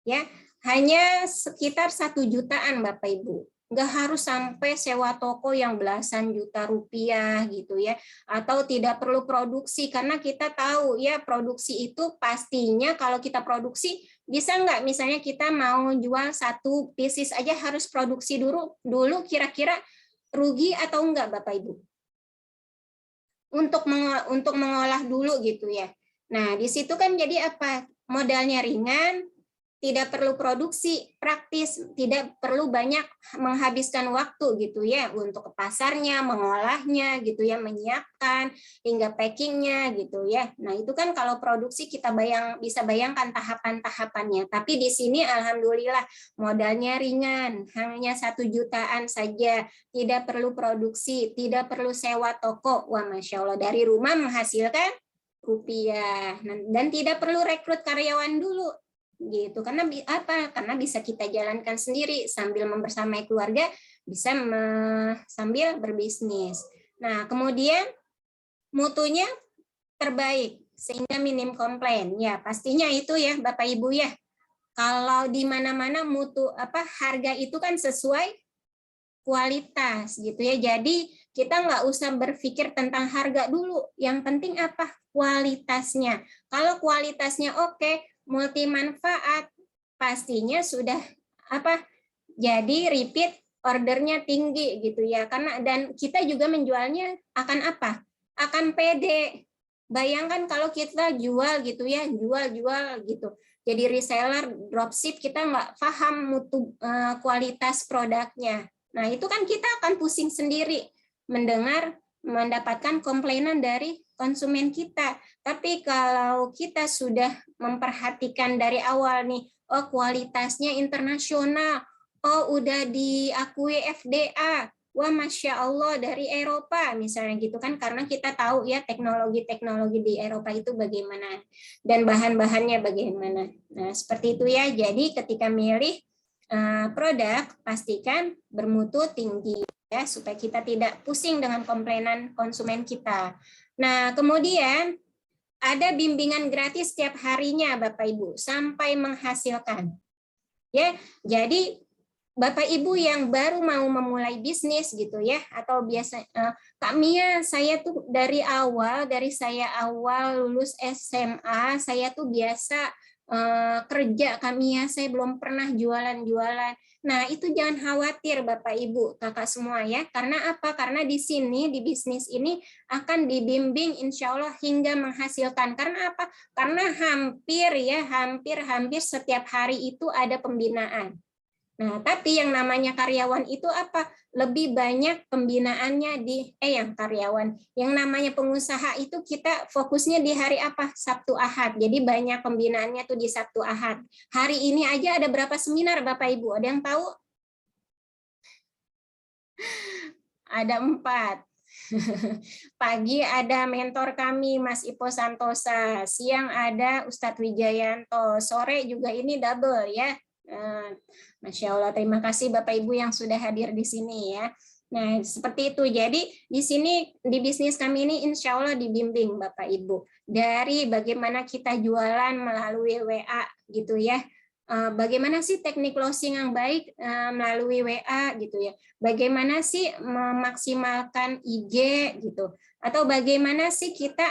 ya hanya sekitar 1 jutaan Bapak Ibu. Nggak harus sampai sewa toko yang belasan juta rupiah gitu ya, atau tidak perlu produksi, karena kita tahu ya produksi itu pastinya kalau kita produksi bisa nggak, misalnya kita mau jual 1 pieces aja harus produksi dulu kira-kira rugi atau enggak Bapak Ibu untuk mengolah dulu gitu ya. Nah di situ kan jadi apa, modalnya ringan, tidak perlu produksi, praktis, tidak perlu banyak menghabiskan waktu gitu ya untuk ke pasarnya, mengolahnya gitu ya, menyiapkan hingga packingnya gitu ya. Nah itu kan kalau produksi kita bisa bayangkan tahapan-tahapannya. Tapi di sini alhamdulillah modalnya ringan, hanya 1 jutaan saja, tidak perlu produksi, tidak perlu sewa toko. Wah Masya Allah, dari rumah menghasilkan rupiah dan tidak perlu rekrut karyawan dulu gitu, karena apa? Karena bisa kita jalankan sendiri sambil membersamai keluarga, bisa sambil berbisnis. Nah, kemudian mutunya terbaik sehingga minim komplain. Ya, pastinya itu ya Bapak Ibu ya. Kalau di mana-mana mutu harga itu kan sesuai kualitas gitu ya. Jadi kita nggak usah berpikir tentang harga dulu. Yang penting apa? Kualitasnya. Kalau kualitasnya oke, multi manfaat, pastinya sudah jadi repeat ordernya tinggi gitu ya, karena dan kita juga menjualnya akan akan pede. Bayangkan kalau kita jual gitu ya, jual gitu, jadi reseller dropship, kita nggak paham mutu kualitas produknya. Nah itu kan kita akan pusing sendiri mendapatkan komplainan dari konsumen kita. Tapi kalau kita sudah memperhatikan dari awal nih, oh kualitasnya internasional, oh udah diakui FDA, wah Masya Allah dari Eropa misalnya gitu kan, karena kita tahu ya teknologi-teknologi di Eropa itu bagaimana dan bahan-bahannya bagaimana. Nah seperti itu ya, jadi ketika milih produk pastikan bermutu tinggi ya, supaya kita tidak pusing dengan komplainan konsumen kita. Nah, kemudian ada bimbingan gratis setiap harinya Bapak Ibu sampai menghasilkan. Ya, jadi Bapak Ibu yang baru mau memulai bisnis gitu ya, atau biasa Kak Mia, saya tuh dari saya awal lulus SMA, saya tuh biasa kerja kami ya, saya belum pernah jualan-jualan. Nah, itu jangan khawatir Bapak Ibu, Kakak semua ya. Karena apa? Karena di sini, di bisnis ini akan dibimbing insya Allah hingga menghasilkan. Karena apa? Karena hampir setiap hari itu ada pembinaan. Nah, tapi yang namanya karyawan itu apa? Lebih banyak pembinaannya yang karyawan. Yang namanya pengusaha itu kita fokusnya di hari apa? Sabtu Ahad. Jadi banyak pembinaannya tuh di Sabtu Ahad. Hari ini aja ada berapa seminar Bapak Ibu? Ada yang tahu? Ada 4. Pagi ada mentor kami Mas Ipo Santosa, siang ada Ustadz Wijayanto, sore juga ini double ya. Masya Allah, terima kasih Bapak Ibu yang sudah hadir di sini ya. Nah, seperti itu. Jadi di sini di bisnis kami ini insya Allah dibimbing Bapak Ibu dari bagaimana kita jualan melalui WA gitu ya. Bagaimana sih teknik closing yang baik melalui WA gitu ya. Bagaimana sih memaksimalkan IG gitu. Atau bagaimana sih kita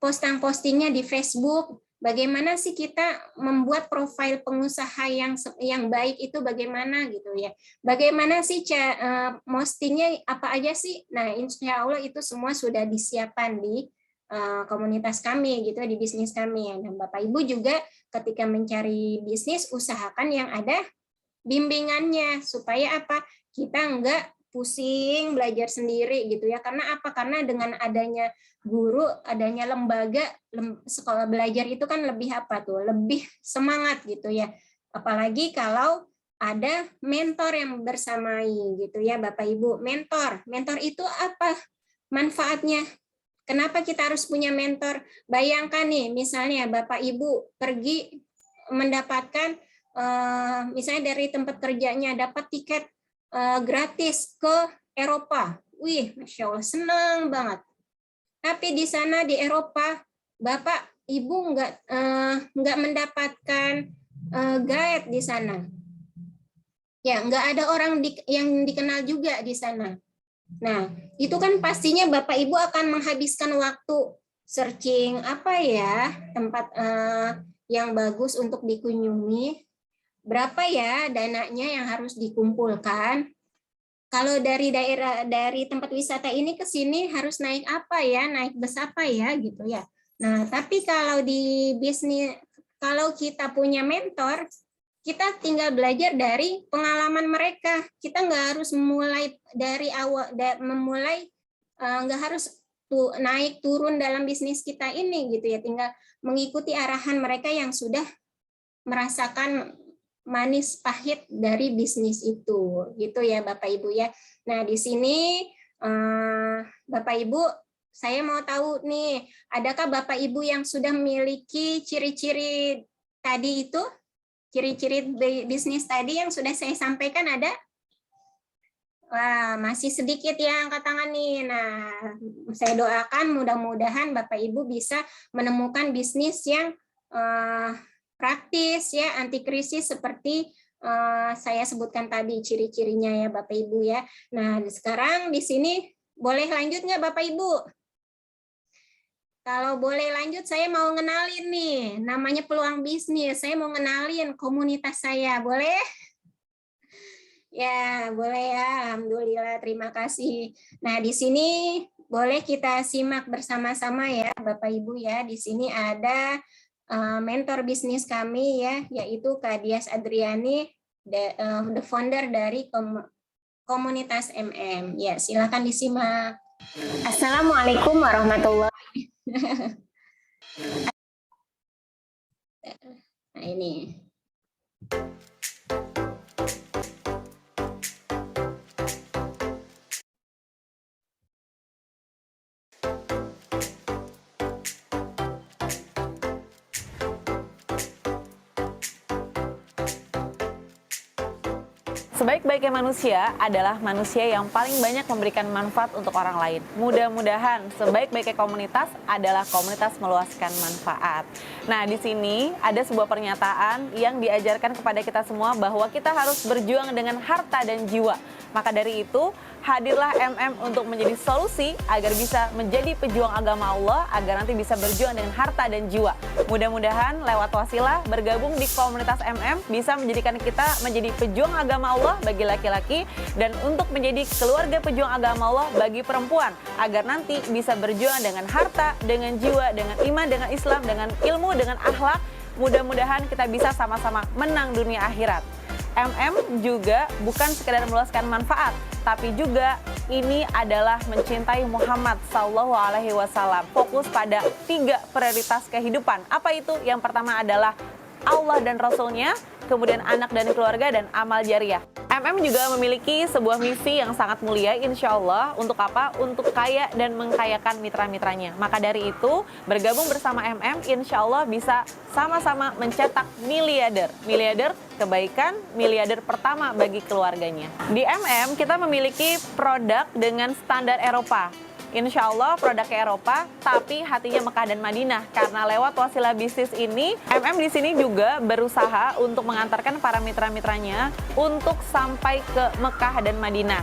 posting-postingnya di Facebook. Bagaimana sih kita membuat profil pengusaha yang baik itu bagaimana gitu ya. Bagaimana sih postingnya apa aja sih. Nah, insya Allah itu semua sudah disiapkan di komunitas kami gitu, di bisnis kami. Dan Bapak Ibu juga ketika mencari bisnis usahakan yang ada bimbingannya supaya apa? Kita enggak pusing belajar sendiri gitu ya. Karena apa? Karena dengan adanya guru, adanya lembaga sekolah belajar itu kan lebih apa tuh? Lebih semangat gitu ya. Apalagi kalau ada mentor yang bersamai gitu ya Bapak Ibu. Mentor itu apa manfaatnya? Kenapa kita harus punya mentor? Bayangkan nih, misalnya Bapak Ibu pergi mendapatkan misalnya dari tempat kerjanya dapat tiket gratis ke Eropa. Wih, Masya Allah, senang banget. Tapi di sana di Eropa, Bapak Ibu nggak mendapatkan guide di sana. Ya, nggak ada orang yang dikenal juga di sana. Nah, itu kan pastinya Bapak Ibu akan menghabiskan waktu searching apa ya tempat yang bagus untuk dikunjungi. Berapa ya dananya yang harus dikumpulkan? Kalau dari tempat wisata ini ke sini harus naik apa ya? Naik bus apa ya gitu ya. Nah, tapi kalau di bisnis, kalau kita punya mentor, kita tinggal belajar dari pengalaman mereka. Kita nggak harus memulai dari awal, nggak harus naik turun dalam bisnis kita ini gitu ya. Tinggal mengikuti arahan mereka yang sudah merasakan manis pahit dari bisnis itu, gitu ya Bapak Ibu ya. Nah di sini Bapak Ibu, saya mau tahu nih, adakah Bapak Ibu yang sudah memiliki ciri-ciri tadi itu? Ciri-ciri bisnis tadi yang sudah saya sampaikan ada? Wah, masih sedikit ya angkat tangan nih. Nah, saya doakan mudah-mudahan Bapak Ibu bisa menemukan bisnis yang praktis ya, anti krisis seperti saya sebutkan tadi ciri-cirinya ya Bapak Ibu ya. Nah, sekarang di sini boleh lanjut nggak Bapak Ibu? Kalau boleh lanjut, saya mau ngenalin nih, namanya peluang bisnis. Saya mau ngenalin komunitas saya, boleh? Ya, boleh ya. Alhamdulillah, terima kasih. Nah, di sini boleh kita simak bersama-sama ya, Bapak Ibu ya. Di sini ada mentor bisnis kami ya, yaitu Kak Dias Adriani, the founder dari komunitas MM. Ya, silakan disimak. Assalamualaikum warahmatullahi. Nah, ini. Sebaik-baiknya manusia adalah manusia yang paling banyak memberikan manfaat untuk orang lain. Mudah-mudahan sebaik-baiknya komunitas adalah komunitas meluaskan manfaat. Nah, di sini ada sebuah pernyataan yang diajarkan kepada kita semua bahwa kita harus berjuang dengan harta dan jiwa. Maka dari itu, hadirlah MM untuk menjadi solusi agar bisa menjadi pejuang agama Allah, agar nanti bisa berjuang dengan harta dan jiwa. Mudah-mudahan lewat wasilah bergabung di komunitas MM bisa menjadikan kita menjadi pejuang agama Allah bagi laki-laki dan untuk menjadi keluarga pejuang agama Allah bagi perempuan, agar nanti bisa berjuang dengan harta, dengan jiwa, dengan iman, dengan Islam, dengan ilmu, dengan akhlak. Mudah-mudahan kita bisa sama-sama menang dunia akhirat. MM juga bukan sekedar meluaskan manfaat, tapi juga ini adalah mencintai Muhammad SAW. Fokus pada 3 prioritas kehidupan. Apa itu? Yang pertama adalah Allah dan Rasul-Nya, kemudian anak dan keluarga, dan amal jariah. MM juga memiliki sebuah misi yang sangat mulia, insya Allah. Untuk apa? Untuk kaya dan mengkayakan mitra-mitranya. Maka dari itu, bergabung bersama MM, insya Allah bisa sama-sama mencetak miliarder. Miliarder kebaikan, miliarder pertama bagi keluarganya. Di MM, kita memiliki produk dengan standar Eropa. Insya Allah produknya Eropa, tapi hatinya Mekah dan Madinah. Karena lewat wasilah bisnis ini, MM di sini juga berusaha untuk mengantarkan para mitra-mitranya untuk sampai ke Mekah dan Madinah.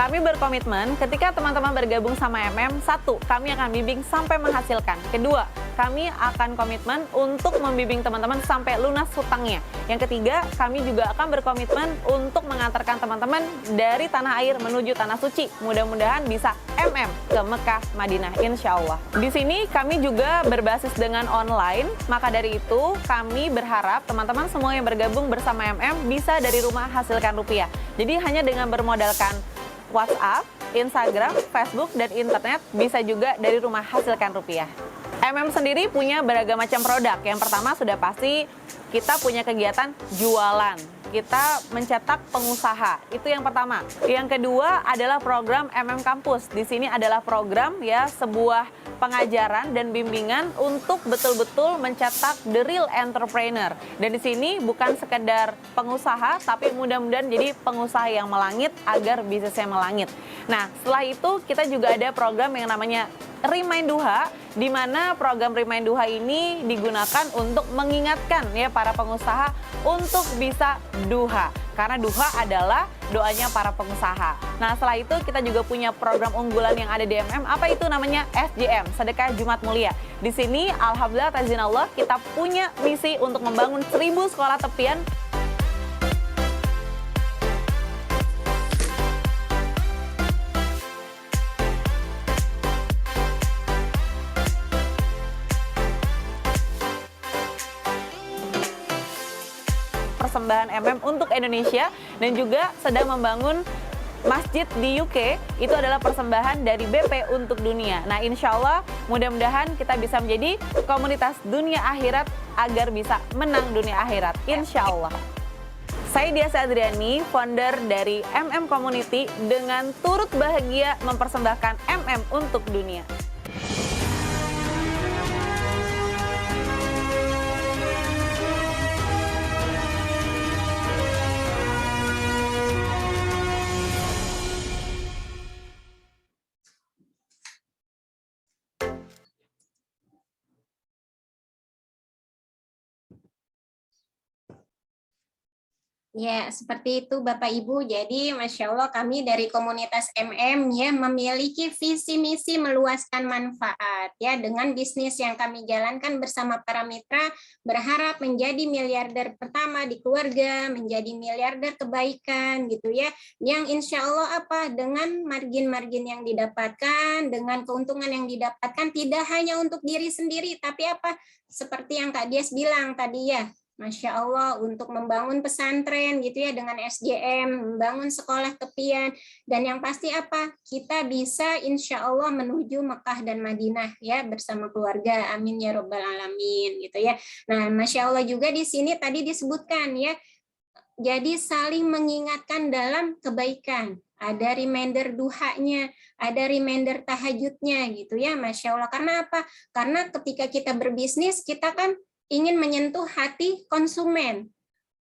Kami berkomitmen ketika teman-teman bergabung sama MM, 1, kami akan bimbing sampai menghasilkan. Kedua, kami akan komitmen untuk membimbing teman-teman sampai lunas hutangnya. Yang ketiga, kami juga akan berkomitmen untuk mengantarkan teman-teman dari tanah air menuju tanah suci. Mudah-mudahan bisa MM ke Mekah, Madinah, insya Allah. Di sini kami juga berbasis dengan online, maka dari itu kami berharap teman-teman semua yang bergabung bersama MM bisa dari rumah hasilkan rupiah. Jadi hanya dengan bermodalkan WhatsApp, Instagram, Facebook, dan internet bisa juga dari rumah hasilkan rupiah. MM sendiri punya beragam macam produk. Yang pertama sudah pasti kita punya kegiatan jualan. Kita mencetak pengusaha. Itu yang pertama. Yang kedua adalah program MM Kampus. Di sini adalah program sebuah pengajaran dan bimbingan untuk betul-betul mencetak the real entrepreneur. Dan di sini bukan sekedar pengusaha, tapi mudah-mudahan jadi pengusaha yang melangit agar bisnisnya melangit. Nah, setelah itu kita juga ada program yang namanya Remind Duha, di mana program Remind Duha ini digunakan untuk mengingatkan para pengusaha untuk bisa duha. Karena duha adalah doanya para pengusaha. Nah, setelah itu kita juga punya program unggulan yang ada di MM. Apa itu namanya? SJM, Sedekah Jumat Mulia. Di sini, alhamdulillah, tazinallah, kita punya misi untuk membangun 1000 sekolah tepian. Persembahan MM untuk Indonesia, dan juga sedang membangun masjid di UK. Itu adalah persembahan dari BP untuk dunia. Nah, insya Allah mudah-mudahan kita bisa menjadi komunitas dunia akhirat agar bisa menang dunia akhirat, insya Allah. Saya Diasa Adriani, founder dari MM Community, dengan turut bahagia mempersembahkan MM untuk dunia. Ya, seperti itu Bapak Ibu. Jadi Masya Allah kami dari komunitas MM memiliki visi misi meluaskan manfaat dengan bisnis yang kami jalankan bersama para mitra, berharap menjadi miliarder pertama di keluarga, menjadi miliarder kebaikan gitu yang insya Allah dengan margin-margin yang didapatkan, dengan keuntungan yang didapatkan tidak hanya untuk diri sendiri, tapi seperti yang Kak Dias bilang tadi Masya Allah, untuk membangun pesantren dengan SJM, membangun sekolah tepian, dan yang pasti kita bisa insya Allah menuju Mekah dan Madinah bersama keluarga, amin ya robbal alamin Nah, Masya Allah juga di sini tadi disebutkan jadi saling mengingatkan dalam kebaikan. Ada reminder duhanya, ada reminder tahajudnya Masya Allah. Karena apa? Karena ketika kita berbisnis, kita kan ingin menyentuh hati konsumen.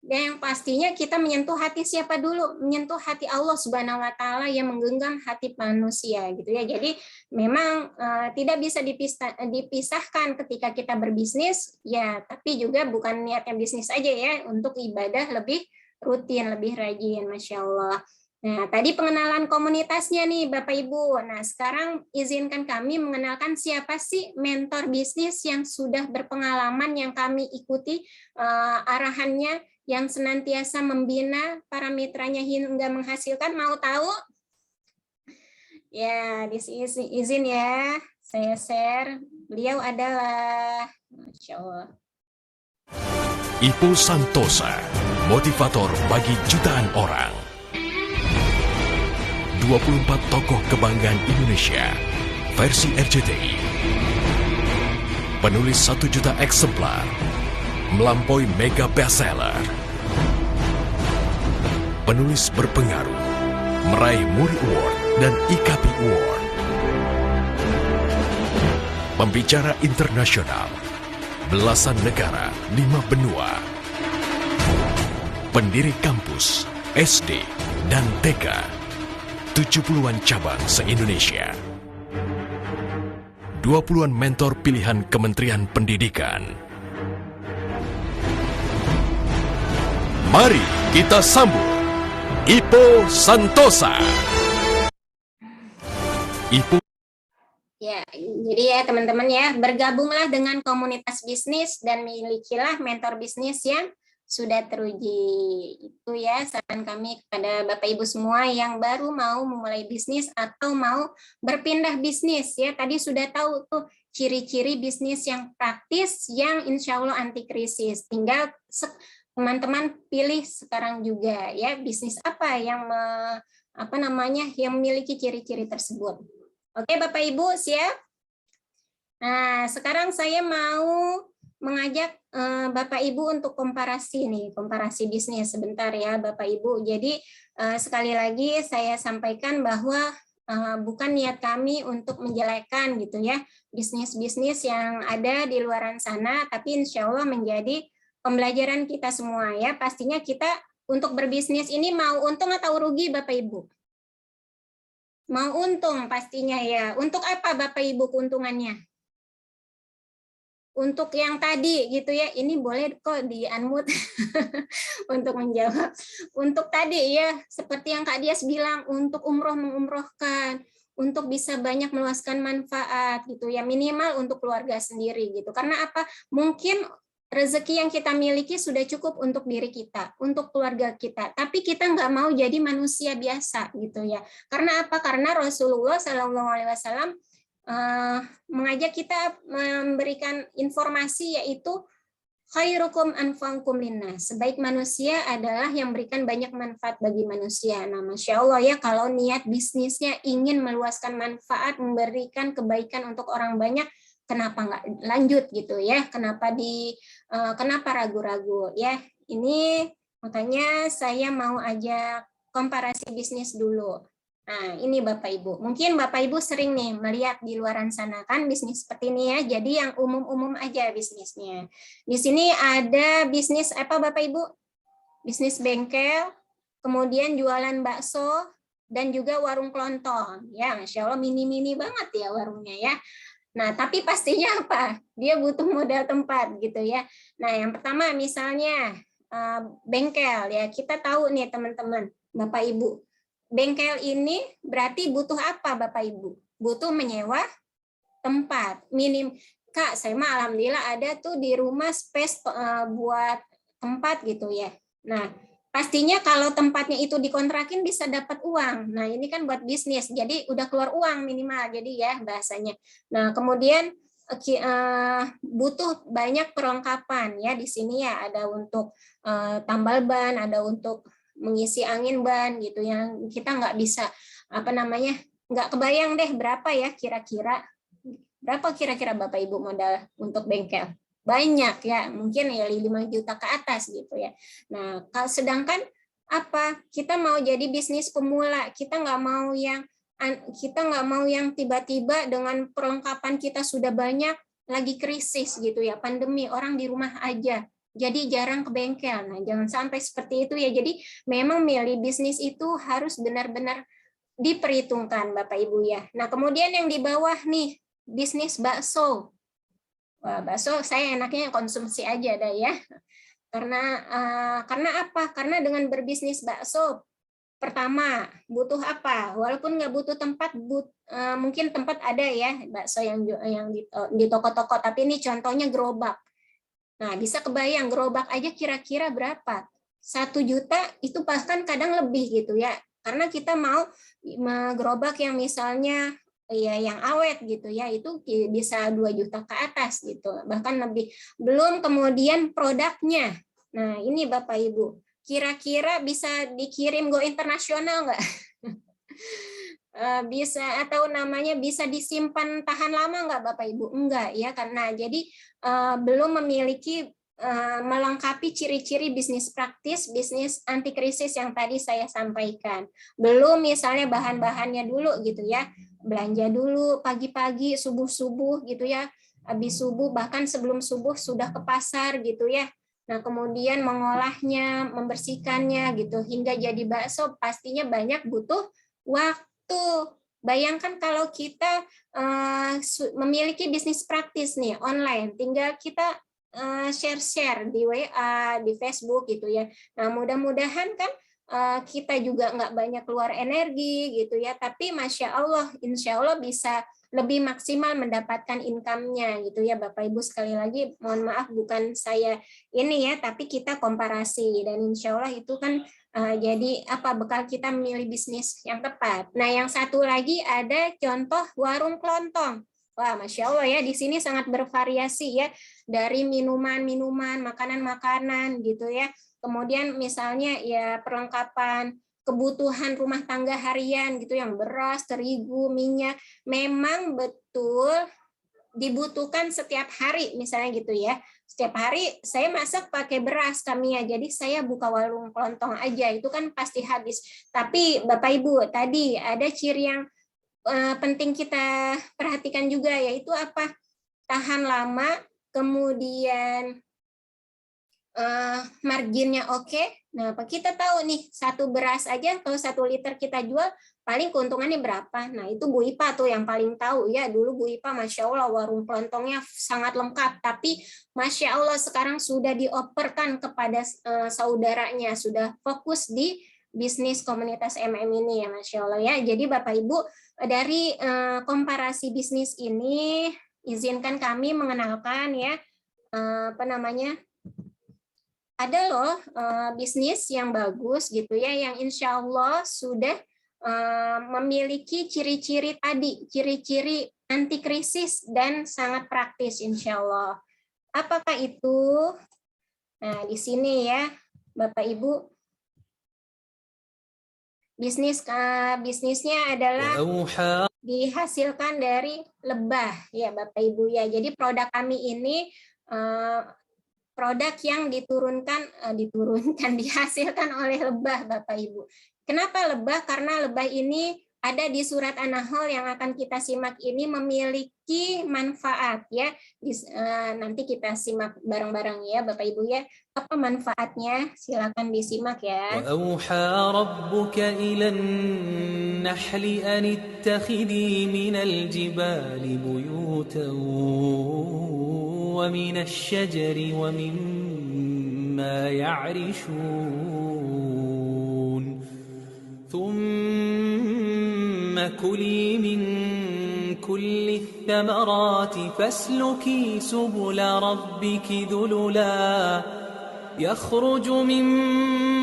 Dan yang pastinya kita menyentuh hati siapa dulu? Menyentuh hati Allah Subhanahu wa taala yang menggenggam hati manusia gitu ya. Jadi memang tidak bisa dipisahkan ketika kita berbisnis ya, tapi juga bukan niatnya bisnis aja ya, untuk ibadah lebih rutin, lebih rajin, Masya Allah. Nah, tadi pengenalan komunitasnya nih Bapak Ibu. Nah, sekarang izinkan kami mengenalkan siapa sih mentor bisnis yang sudah berpengalaman yang kami ikuti arahannya, yang senantiasa membina para mitranya hingga menghasilkan. Mau tahu? Ya, izin ya, saya share. Beliau adalah, Masya Allah, Ipo Santosa, motivator bagi jutaan orang. 24 tokoh kebanggaan Indonesia, versi RCTI. Penulis 1 juta eksemplar, melampaui mega bestseller. Penulis berpengaruh, meraih Muri Award dan IKP Award. Pembicara internasional, belasan negara, 5 benua. Pendiri kampus, SD, dan TK, 70-an cabang se-Indonesia. 20-an mentor pilihan Kementerian Pendidikan. Mari kita sambut Ipo Santosa. Ipo. ya, jadi ya teman-teman ya, bergabunglah dengan komunitas bisnis dan milikilah mentor bisnis yang sudah teruji. Itu ya saran kami kepada Bapak Ibu semua yang baru mau memulai bisnis atau mau berpindah bisnis ya. Tadi sudah tahu tuh ciri-ciri bisnis yang praktis yang insya Allah anti krisis. Tinggal teman-teman pilih sekarang juga ya, bisnis apa yang yang memiliki ciri-ciri tersebut. Oke Bapak Ibu, siap? Nah, sekarang saya mau mengajak Bapak Ibu untuk komparasi bisnis sebentar ya Bapak Ibu. Jadi sekali lagi saya sampaikan bahwa bukan niat kami untuk menjelekkan gitu ya bisnis-bisnis yang ada di luaran sana, tapi insya Allah menjadi pembelajaran kita semua ya. Pastinya kita untuk berbisnis ini mau untung atau rugi Bapak Ibu? Mau untung pastinya ya. Untuk apa Bapak Ibu keuntungannya? Untuk yang tadi gitu ya, ini boleh kok di-unmute untuk menjawab. Untuk tadi ya, seperti yang Kak Dias bilang, untuk umroh mengumrohkan, untuk bisa banyak meluaskan manfaat gitu ya, minimal untuk keluarga sendiri gitu. Karena apa? Mungkin rezeki yang kita miliki sudah cukup untuk diri kita, untuk keluarga kita. Tapi kita nggak mau jadi manusia biasa gitu ya. Karena apa? Karena Rasulullah SAW mengajak kita memberikan informasi, yaitu khairukum anfa'ukum linnas. Sebaik manusia adalah yang berikan banyak manfaat bagi manusia. Nah, Masya Allah ya, kalau niat bisnisnya ingin meluaskan manfaat, memberikan kebaikan untuk orang banyak, kenapa nggak lanjut gitu ya? Kenapa ragu-ragu ya? Ini makanya saya mau ajak komparasi bisnis dulu. Nah, ini Bapak Ibu. Mungkin Bapak Ibu sering nih melihat di luaran sana kan bisnis seperti ini ya. Jadi yang umum-umum aja bisnisnya. Di sini ada bisnis apa Bapak Ibu? Bisnis bengkel, kemudian jualan bakso, dan juga warung kelontong. Ya, Masya Allah mini-mini banget ya warungnya ya. Nah, tapi pastinya apa? Dia butuh modal tempat gitu ya. Nah, yang pertama misalnya bengkel ya. Kita tahu nih teman-teman, Bapak Ibu. Bengkel ini berarti butuh apa Bapak Ibu? Butuh menyewa tempat. Kak, saya mah alhamdulillah ada tuh di rumah space buat tempat gitu ya. Nah, pastinya kalau tempatnya itu dikontrakin bisa dapat uang. Nah, ini kan buat bisnis. Jadi udah keluar uang minimal. Jadi ya bahasanya. Nah, kemudian butuh banyak perlengkapan ya di sini ya, ada untuk tambal ban, ada untuk mengisi angin ban gitu yang kita nggak bisa nggak kebayang deh berapa kira-kira Bapak Ibu modal untuk bengkel. Banyak ya, mungkin ya 5 juta ke atas gitu ya. Nah, sedangkan apa, kita mau jadi bisnis pemula, kita nggak mau yang tiba-tiba dengan perlengkapan kita sudah banyak, lagi krisis gitu ya, pandemi, orang di rumah aja. jadi jarang ke bengkel. Nah, jangan sampai seperti itu ya. Jadi memang milih bisnis itu harus benar-benar diperhitungkan Bapak Ibu ya. Nah, kemudian yang di bawah nih, bisnis bakso. Wah, bakso saya enaknya konsumsi aja dah ya. Karena apa? Karena dengan berbisnis bakso, pertama butuh apa? Walaupun nggak butuh tempat, mungkin tempat ada ya bakso yang di toko-toko. Tapi ini contohnya gerobak. Nah, bisa kebayang gerobak aja kira-kira berapa? 1 juta itu bahkan kadang lebih gitu ya. Karena kita mau gerobak yang misalnya ya yang awet gitu ya, itu bisa 2 juta ke atas gitu, bahkan lebih. Belum kemudian produknya. Nah, ini Bapak Ibu, kira-kira bisa dikirim go internasional nggak? Bisa, atau namanya bisa disimpan tahan lama nggak Bapak Ibu? Enggak ya, karena jadi belum memiliki melengkapi ciri-ciri bisnis praktis, bisnis anti krisis yang tadi saya sampaikan. Belum misalnya bahan-bahannya dulu gitu ya, belanja dulu pagi-pagi, subuh-subuh gitu ya, habis subuh bahkan sebelum subuh sudah ke pasar gitu ya. Nah, kemudian mengolahnya, membersihkannya gitu hingga jadi bakso pastinya banyak butuh waktu. Bayangkan kalau kita memiliki bisnis praktis nih online, tinggal kita share-share di WA, di Facebook gitu ya. Nah, mudah-mudahan kan kita juga nggak banyak keluar energi gitu ya, tapi Masya Allah, Insya Allah bisa lebih maksimal mendapatkan income-nya gitu ya Bapak Ibu. Sekali lagi mohon maaf bukan saya ini ya, tapi kita komparasi dan Insya Allah itu kan jadi apa bekal kita memilih bisnis yang tepat. Nah, yang satu lagi ada contoh warung kelontong. Wah, Masya Allah ya, di sini sangat bervariasi ya, dari minuman-minuman, makanan-makanan gitu ya. Kemudian misalnya ya perlengkapan kebutuhan rumah tangga harian gitu, yang beras, terigu, minyak, memang betul dibutuhkan setiap hari misalnya gitu ya. Setiap hari saya masak pakai beras kami ya, jadi saya buka warung kelontong aja, itu kan pasti habis. Tapi Bapak Ibu, tadi ada ciri yang penting kita perhatikan juga, yaitu apa? Tahan lama, kemudian marginnya oke. Nah, kita tahu nih, 1 beras aja atau 1 liter kita jual, paling keuntungannya berapa? Nah, itu Bu Ipa tuh yang paling tahu ya. Dulu Bu Ipa Masya Allah warung kelontongnya sangat lengkap, tapi Masya Allah sekarang sudah dioperkan kepada saudaranya, sudah fokus di bisnis komunitas MM ini ya Masya Allah ya. Jadi Bapak Ibu, dari komparasi bisnis ini, izinkan kami mengenalkan ya, apa namanya, ada loh bisnis yang bagus gitu ya, yang insya Allah sudah memiliki ciri-ciri tadi, ciri-ciri anti krisis dan sangat praktis insya Allah. Apakah itu? Nah, di sini ya Bapak Ibu, bisnisnya adalah dihasilkan dari lebah ya Bapak Ibu ya. Jadi produk kami ini produk yang dihasilkan oleh lebah Bapak Ibu. Kenapa lebah? Karena lebah ini ada di surat An-Nahl yang akan kita simak ini memiliki manfaat ya. Nanti kita simak bareng-bareng ya Bapak Ibu ya. Apa manfaatnya? Silakan disimak ya. وَأَوْحَى رَبُّكَ إِلَى النَّحْلِ أَنِ اتَّخِذِي مِنَ الْجِبَالِ بُيُوتًا وَمِنَ الشَّجَرِ وَمِمَّا يَعْرِشُونَ ثُمَّ كُلِي مِنْ كُلِّ الثَّمَرَاتِ فَاسْلُكِي سُبُلَ رَبِّكِ ذُلُلًا يخرج من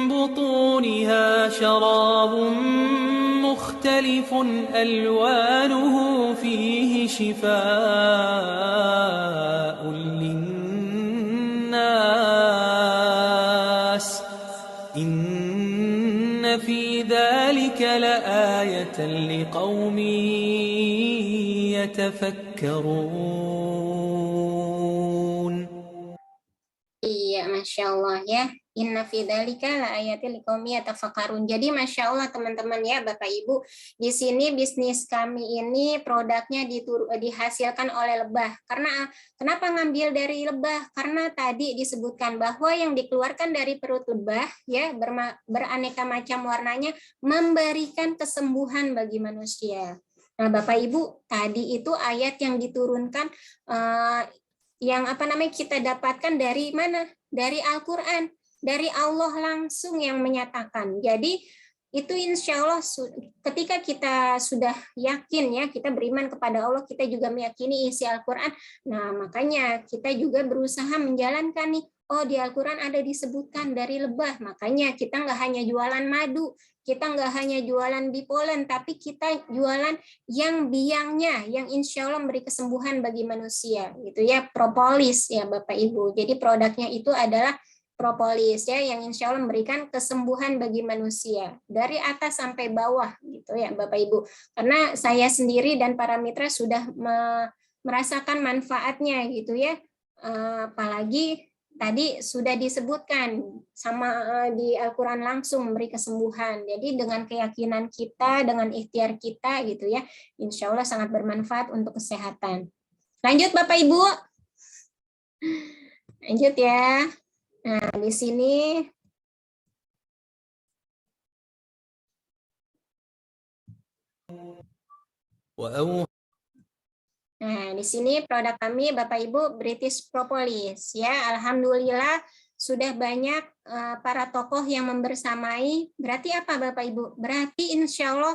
بطونها شراب مختلف ألوانه فيه شفاء للناس إن في ذلك لآية لقوم يتفكرون. Iya, Masya Allah ya. Inna fi dzalika laayatil liqaumi yatafakkarun. Jadi Masya Allah teman-teman ya, Bapak Ibu, di sini bisnis kami ini produknya dihasilkan oleh lebah. Karena kenapa ngambil dari lebah? Karena tadi disebutkan bahwa yang dikeluarkan dari perut lebah ya beraneka macam warnanya memberikan kesembuhan bagi manusia. Nah, Bapak Ibu, tadi itu ayat yang diturunkan yang kita dapatkan dari mana? Dari Al-Qur'an. Dari Allah langsung yang menyatakan. Jadi itu insya Allah ketika kita sudah yakin ya, kita beriman kepada Allah, kita juga meyakini isi Al-Quran. Nah makanya kita juga berusaha menjalankan nih. Oh di Al-Quran ada disebutkan dari lebah. Makanya kita nggak hanya jualan madu, kita nggak hanya jualan bipolen, tapi kita jualan yang biangnya, yang insya Allah memberi kesembuhan bagi manusia. Gitu ya, propolis ya Bapak Ibu. Jadi produknya itu adalah propolis ya, yang insya Allah memberikan kesembuhan bagi manusia dari atas sampai bawah gitu ya Bapak Ibu. Karena saya sendiri dan para mitra sudah merasakan manfaatnya gitu ya. Apalagi tadi sudah disebutkan sama di Al-Quran langsung memberi kesembuhan. Jadi dengan keyakinan kita, dengan ikhtiar kita gitu ya, insya Allah sangat bermanfaat untuk kesehatan. Lanjut Bapak Ibu. Lanjut ya. Nah, di sini produk kami Bapak Ibu British Propolis ya. Alhamdulillah sudah banyak para tokoh yang membersamai. Berarti apa Bapak Ibu? Berarti insya Allah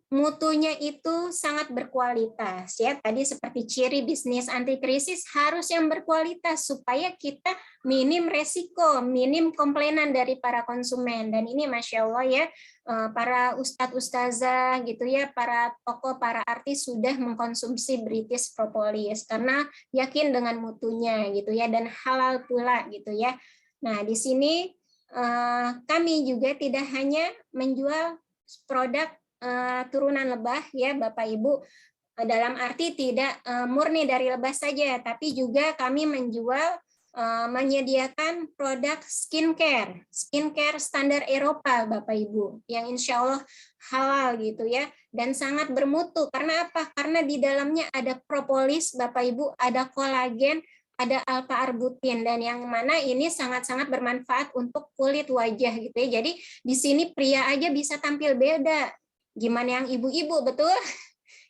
mutunya itu sangat berkualitas ya. Tadi seperti ciri bisnis anti krisis harus yang berkualitas supaya kita minim resiko, minim komplainan dari para konsumen. Dan ini Masya Allah ya, para ustadz-ustazah gitu ya, para tokoh, para artis sudah mengkonsumsi British Propolis karena yakin dengan mutunya gitu ya, dan halal pula gitu ya. Nah di sini kami juga tidak hanya menjual produk turunan lebah ya Bapak Ibu, dalam arti tidak murni dari lebah saja, tapi juga kami menjual menyediakan produk skincare standar Eropa Bapak Ibu, yang insya Allah halal gitu ya, dan sangat bermutu. Karena apa? Karena di dalamnya ada propolis Bapak Ibu, ada kolagen, ada alpha-arbutin, dan yang mana ini sangat-sangat bermanfaat untuk kulit wajah gitu ya. Jadi di sini pria aja bisa tampil beda. Gimana yang ibu-ibu, betul?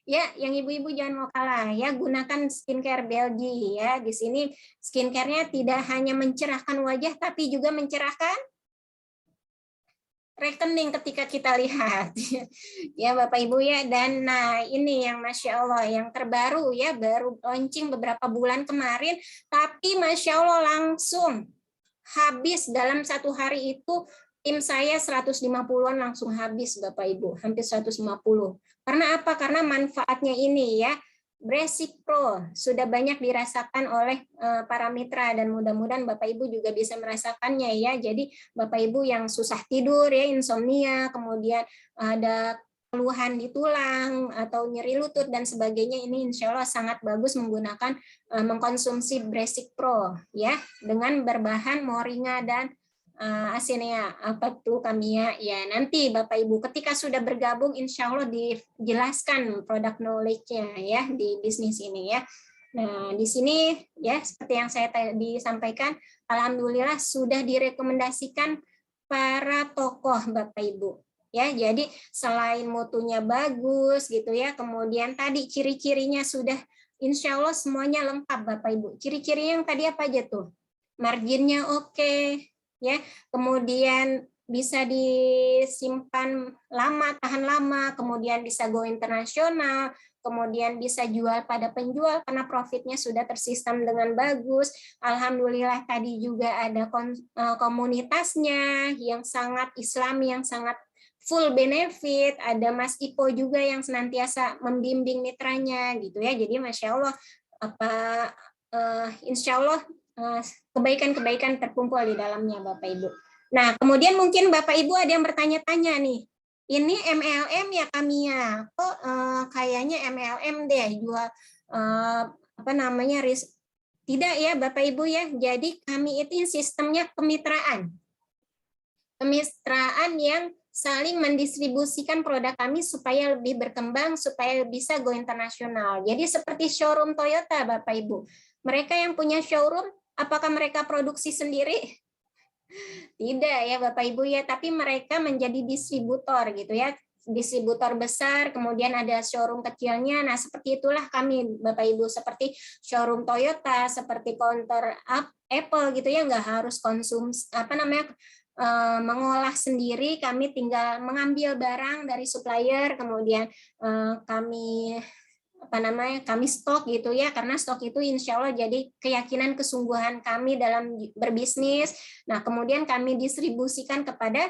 Ya, yang ibu-ibu jangan mau kalah ya, gunakan skincare Belgi ya. Di sini skincare-nya tidak hanya mencerahkan wajah tapi juga mencerahkan rekening ketika kita lihat. Ya Bapak Ibu ya, dan nah ini yang Masya Allah yang terbaru ya, baru launching beberapa bulan kemarin, tapi Masya Allah langsung habis dalam satu hari itu. Tim saya 150-an langsung habis Bapak Ibu, hampir 150. Karena apa? Karena manfaatnya ini ya, Basic Pro sudah banyak dirasakan oleh para mitra, dan mudah-mudahan Bapak Ibu juga bisa merasakannya ya. Jadi Bapak Ibu yang susah tidur ya, insomnia, kemudian ada keluhan di tulang atau nyeri lutut dan sebagainya, ini insya Allah sangat bagus menggunakan mengkonsumsi Basic Pro ya, dengan berbahan moringa dan asinea, apa tuh Kamiya ya. Nanti Bapak Ibu ketika sudah bergabung insya Allah dijelaskan produk knowledge-nya ya di bisnis ini ya. Nah di sini ya seperti yang saya tadi sampaikan, alhamdulillah sudah direkomendasikan para tokoh Bapak Ibu ya. Jadi selain mutunya bagus gitu ya, kemudian tadi ciri-cirinya sudah insya Allah semuanya lengkap Bapak Ibu. Ciri-cirinya yang tadi apa aja tuh? Marginnya oke. Ya, kemudian bisa disimpan lama, tahan lama, kemudian bisa go internasional, kemudian bisa jual pada penjual karena profitnya sudah tersistem dengan bagus. Alhamdulillah tadi juga ada komunitasnya yang sangat Islami, yang sangat full benefit, ada Mas Ipo juga yang senantiasa membimbing mitranya gitu ya. Jadi Masya Allah, insya Allah kebaikan-kebaikan terkumpul di dalamnya Bapak Ibu. Nah, kemudian mungkin Bapak Ibu ada yang bertanya-tanya nih, ini MLM ya Kamiya, kok kayaknya MLM deh jual Tidak ya Bapak Ibu ya. Jadi kami itu sistemnya kemitraan. Kemitraan yang saling mendistribusikan produk kami supaya lebih berkembang, supaya bisa go internasional. Jadi seperti showroom Toyota Bapak Ibu. Mereka yang punya showroom, apakah mereka produksi sendiri? Tidak ya Bapak Ibu ya, tapi mereka menjadi distributor gitu ya. Distributor besar, kemudian ada showroom kecilnya. Nah, seperti itulah kami Bapak Ibu, seperti showroom Toyota, seperti counter Apple gitu ya, nggak harus mengolah sendiri, kami tinggal mengambil barang dari supplier, kemudian kami stok gitu ya, karena stok itu insya Allah jadi keyakinan kesungguhan kami dalam berbisnis. Nah, kemudian kami distribusikan kepada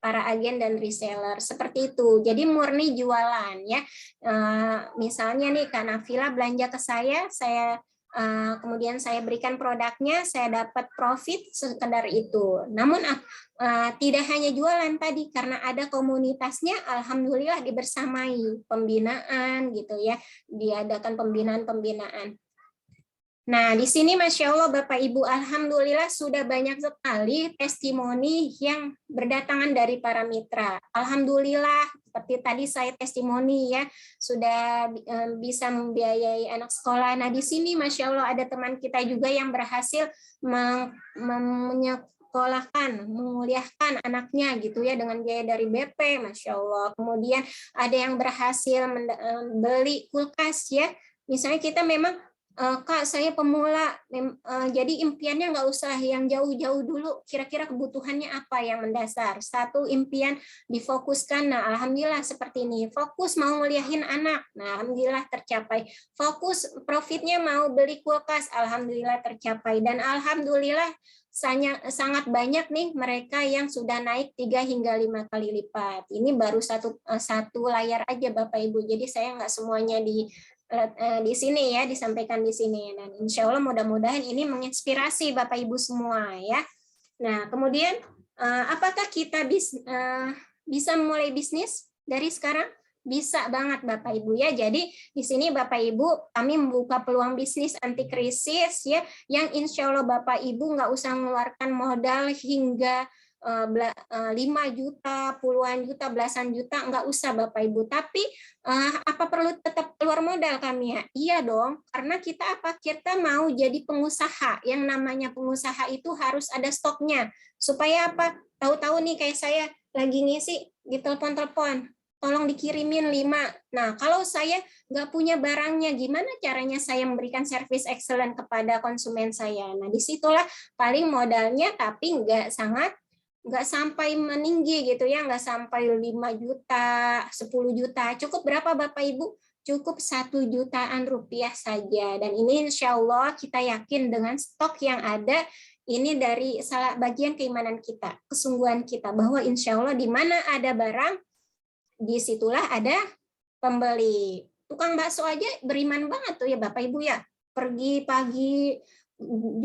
para agen dan reseller seperti itu. Jadi murni jualan ya. Misalnya nih Kak Nafila belanja ke saya kemudian saya berikan produknya, saya dapat profit sekedar itu. Namun tidak hanya jualan tadi, karena ada komunitasnya, alhamdulillah dibersamai pembinaan gitu ya, diadakan pembinaan. Nah, di sini Masya Allah Bapak Ibu, alhamdulillah sudah banyak sekali testimoni yang berdatangan dari para mitra. Alhamdulillah, seperti tadi saya testimoni ya, sudah bisa membiayai anak sekolah. Nah, di sini Masya Allah ada teman kita juga yang berhasil menyekolahkan, menguliahkan anaknya gitu ya dengan biaya dari BP, Masya Allah. Kemudian ada yang berhasil beli kulkas ya. Misalnya kita memang Kak, saya pemula, jadi impiannya nggak usah yang jauh-jauh dulu, kira-kira kebutuhannya apa yang mendasar. Satu impian difokuskan, nah alhamdulillah seperti ini. Fokus mau nguliahin anak, nah alhamdulillah tercapai. Fokus profitnya mau beli kulkas, alhamdulillah tercapai. Dan alhamdulillah sangat banyak nih mereka yang sudah naik 3 hingga 5 kali lipat. Ini baru satu layar aja Bapak Ibu, jadi saya nggak semuanya di sini ya, disampaikan di sini, dan insya Allah mudah-mudahan ini menginspirasi Bapak Ibu semua ya. Nah, kemudian apakah kita bisa mulai bisnis dari sekarang? Bisa banget Bapak Ibu ya. Jadi di sini Bapak Ibu kami membuka peluang bisnis anti krisis ya, yang insya Allah Bapak Ibu nggak usah mengeluarkan modal hingga 5 juta, puluhan juta, belasan juta, nggak usah Bapak Ibu. Tapi apa perlu tetap keluar modal kami ya? Iya dong, karena kita mau jadi pengusaha. Yang namanya pengusaha itu harus ada stoknya. Supaya apa? Tahu-tahu nih kayak saya lagi ngisi di telepon-telepon, tolong dikirimin 5. Nah, kalau saya nggak punya barangnya, gimana caranya saya memberikan service excellent kepada konsumen saya? Nah, disitulah paling modalnya, tapi nggak sampai meninggi gitu ya, nggak sampai 5 juta, 10 juta. Cukup berapa Bapak Ibu? Cukup 1 jutaan rupiah saja. Dan ini insya Allah kita yakin dengan stok yang ada, ini dari salah bagian keimanan kita, kesungguhan kita, bahwa insya Allah di mana ada barang, disitulah ada pembeli. Tukang bakso aja beriman banget tuh ya Bapak Ibu ya. Pergi pagi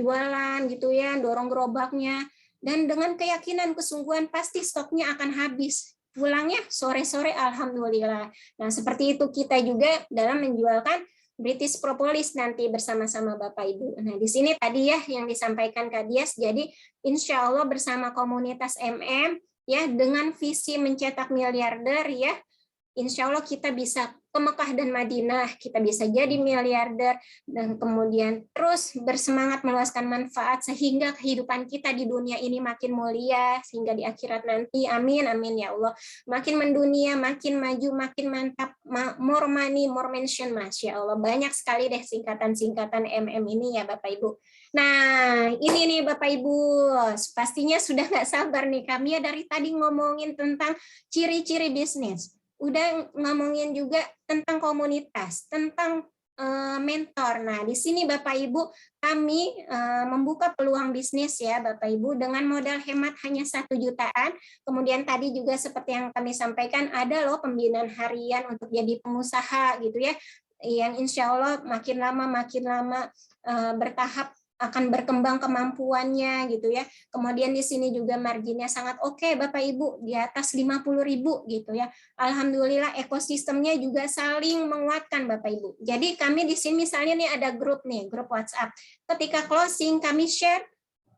jualan gitu ya, dorong gerobaknya. Dan dengan keyakinan kesungguhan pasti stoknya akan habis. Pulangnya sore-sore alhamdulillah. Nah, seperti itu kita juga dalam menjualkan British Propolis nanti bersama-sama Bapak Ibu. Nah, di sini tadi ya yang disampaikan Kak Dias, jadi insya Allah bersama komunitas MM ya, dengan visi mencetak miliarder ya, insya Allah kita bisa ke Mekah dan Madinah, kita bisa jadi miliarder, dan kemudian terus bersemangat meluaskan manfaat sehingga kehidupan kita di dunia ini makin mulia, sehingga di akhirat nanti, amin, amin ya Allah, makin mendunia, makin maju, makin mantap, more money, more mention, Masya Allah, banyak sekali deh singkatan-singkatan MM ini ya Bapak Ibu. Nah, ini nih Bapak Ibu, pastinya sudah nggak sabar nih, kami ya dari tadi ngomongin tentang ciri-ciri bisnis, udah ngomongin juga tentang komunitas, tentang mentor. Nah, di sini Bapak Ibu kami membuka peluang bisnis ya Bapak Ibu dengan modal hemat hanya 1 jutaan. Kemudian tadi juga seperti yang kami sampaikan ada loh pembinaan harian untuk jadi pengusaha gitu ya, yang insya Allah makin lama bertahap akan berkembang kemampuannya gitu ya. Kemudian di sini juga marginnya sangat oke Bapak Ibu, di atas 50.000 gitu ya. Alhamdulillah ekosistemnya juga saling menguatkan Bapak Ibu. Jadi kami di sini misalnya nih ada grup WhatsApp. Ketika closing kami share,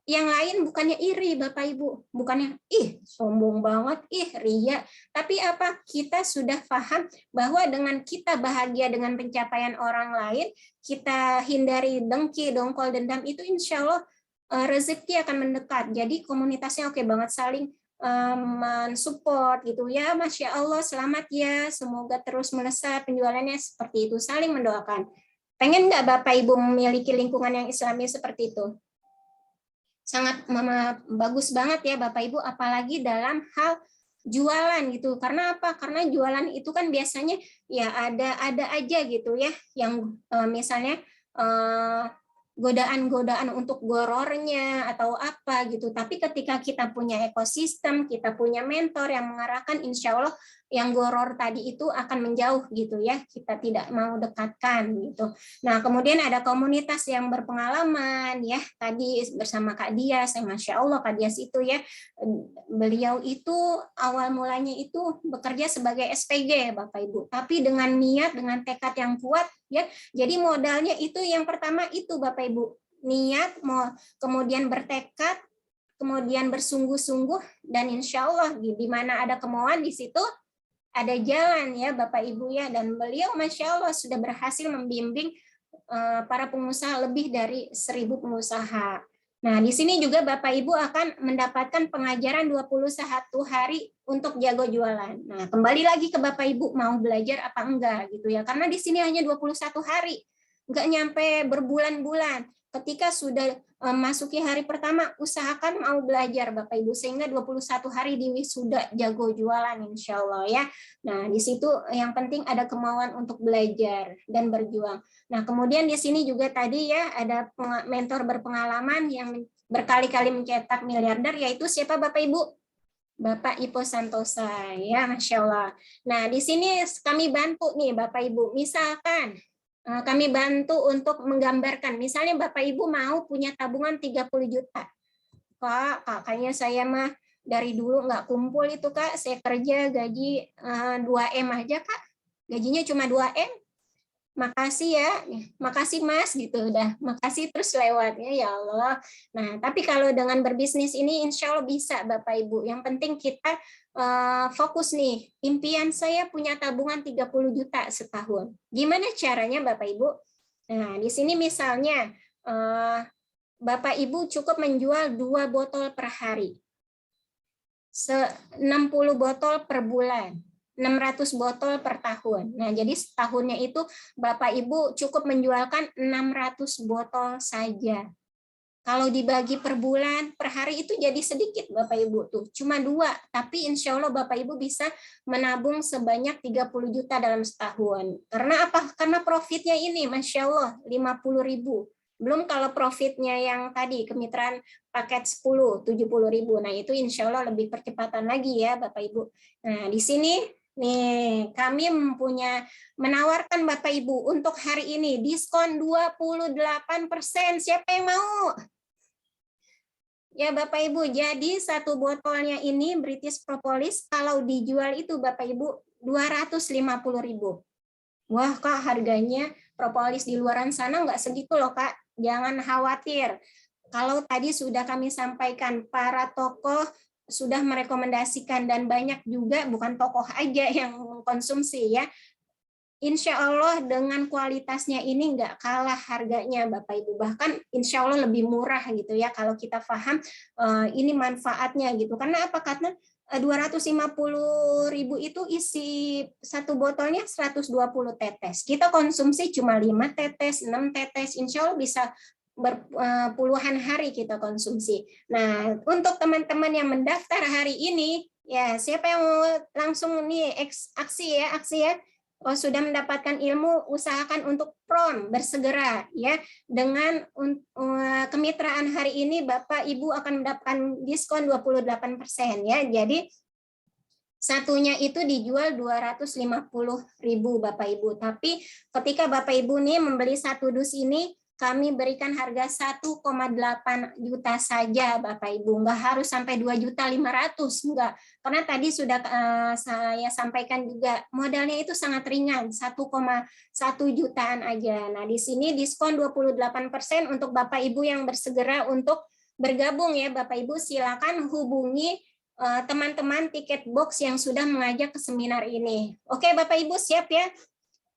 yang lain bukannya iri Bapak Ibu, bukannya sombong banget, ria, tapi apa, kita sudah paham bahwa dengan kita bahagia dengan pencapaian orang lain, kita hindari dengki, dongkol, dendam, itu insya Allah rezeki akan mendekat. Jadi komunitasnya oke banget, saling mensupport gitu ya. Masya Allah, selamat ya, semoga terus melesat penjualannya, seperti itu, saling mendoakan. Pengen nggak Bapak Ibu memiliki lingkungan yang Islami seperti itu? Sangat bagus banget ya Bapak Ibu, apalagi dalam hal jualan gitu. Karena apa? Karena jualan itu kan biasanya ya ada aja gitu ya, yang misalnya godaan-godaan untuk gorornya atau apa gitu. Tapi ketika kita punya ekosistem, kita punya mentor yang mengarahkan, insya Allah yang goror tadi itu akan menjauh gitu ya, kita tidak mau dekatkan gitu. Nah kemudian ada komunitas yang berpengalaman ya, tadi bersama Kak Dias, Masya Allah Kak Dias itu ya, beliau itu awal mulanya itu bekerja sebagai SPG Bapak Ibu, tapi dengan niat, dengan tekad yang kuat ya. Jadi modalnya itu yang pertama itu Bapak Ibu, niat, kemudian bertekad, kemudian bersungguh-sungguh, dan insya Allah di mana ada kemauan di situ ada jalan ya Bapak Ibu ya. Dan beliau Masya Allah sudah berhasil membimbing para pengusaha, lebih dari 1.000 pengusaha. Nah di sini juga Bapak Ibu akan mendapatkan pengajaran 21 hari untuk jago jualan. Nah kembali lagi ke Bapak Ibu, mau belajar apa enggak gitu ya, karena di sini hanya 21 hari, enggak nyampe berbulan-bulan. Ketika sudah masuki hari pertama, usahakan mau belajar Bapak Ibu, sehingga 21 hari di wisuda jago jualan insya Allah ya. Nah di situ yang penting ada kemauan untuk belajar dan berjuang. Nah kemudian di sini juga tadi ya ada mentor berpengalaman yang berkali-kali mencetak miliarder, yaitu siapa Bapak Ibu? Bapak Ipo Santosa ya, Masya Allah. Nah di sini kami bantu nih Bapak Ibu, misalkan kami bantu untuk menggambarkan, misalnya Bapak Ibu mau punya tabungan 30 juta. Kak, kakaknya saya mah dari dulu nggak kumpul itu Kak, saya kerja gaji 2M aja Kak, gajinya cuma 2M. Makasih ya, makasih Mas gitu, udah makasih terus lewatnya ya Allah. Nah tapi kalau dengan berbisnis ini insya Allah bisa Bapak Ibu, yang penting kita fokus nih, impian saya punya tabungan 30 juta setahun. Gimana caranya Bapak Ibu? Nah di sini misalnya Bapak Ibu cukup menjual 2 botol per hari, 60 botol per bulan, 600 botol per tahun. Nah, jadi setahunnya itu Bapak Ibu cukup menjualkan 600 botol saja. Kalau dibagi per bulan, per hari itu jadi sedikit Bapak Ibu tuh, cuma 2. Tapi insya Allah Bapak Ibu bisa menabung sebanyak 30 juta dalam setahun. Karena apa? Karena profitnya ini, Masya Allah, 50.000. Belum kalau profitnya yang tadi, kemitraan paket 10, 70.000. Nah, itu insya Allah lebih percepatan lagi ya Bapak Ibu. Nah, di sini nih, kami menawarkan Bapak Ibu untuk hari ini diskon 28%. Siapa yang mau? Ya Bapak Ibu, jadi 1 botolnya ini British Propolis kalau dijual itu Bapak Ibu 250.000. Wah Kak, harganya propolis di luaran sana nggak segitu loh Kak. Jangan khawatir. Kalau tadi sudah kami sampaikan, para tokoh sudah merekomendasikan, dan banyak juga bukan tokoh aja yang konsumsi ya. Insya Allah dengan kualitasnya ini nggak kalah harganya Bapak Ibu, bahkan insya Allah lebih murah gitu ya kalau kita paham ini manfaatnya gitu. Karena apa? Karena 250.000 itu isi 1 botolnya 120 tetes. Kita konsumsi cuma 5 tetes, 6 tetes, insya Allah bisa berpuluhan hari kita konsumsi. Nah, untuk teman-teman yang mendaftar hari ini, ya siapa yang mau langsung nih aksi ya. Oh, sudah mendapatkan ilmu, usahakan untuk bersegera ya. Dengan kemitraan hari ini Bapak Ibu akan mendapatkan diskon 28% ya. Jadi satunya itu dijual 250.000 Bapak Ibu. Tapi ketika Bapak Ibu nih membeli 1 dus ini, kami berikan harga 1,8 juta saja Bapak Ibu, nggak harus sampai 2.500.000, enggak. Karena tadi sudah saya sampaikan juga modalnya itu sangat ringan, 1,1 jutaan aja. Nah, di sini diskon 28% untuk Bapak Ibu yang bersegera untuk bergabung ya Bapak Ibu, silakan hubungi teman-teman tiket box yang sudah mengajak ke seminar ini. Oke Bapak Ibu siap ya?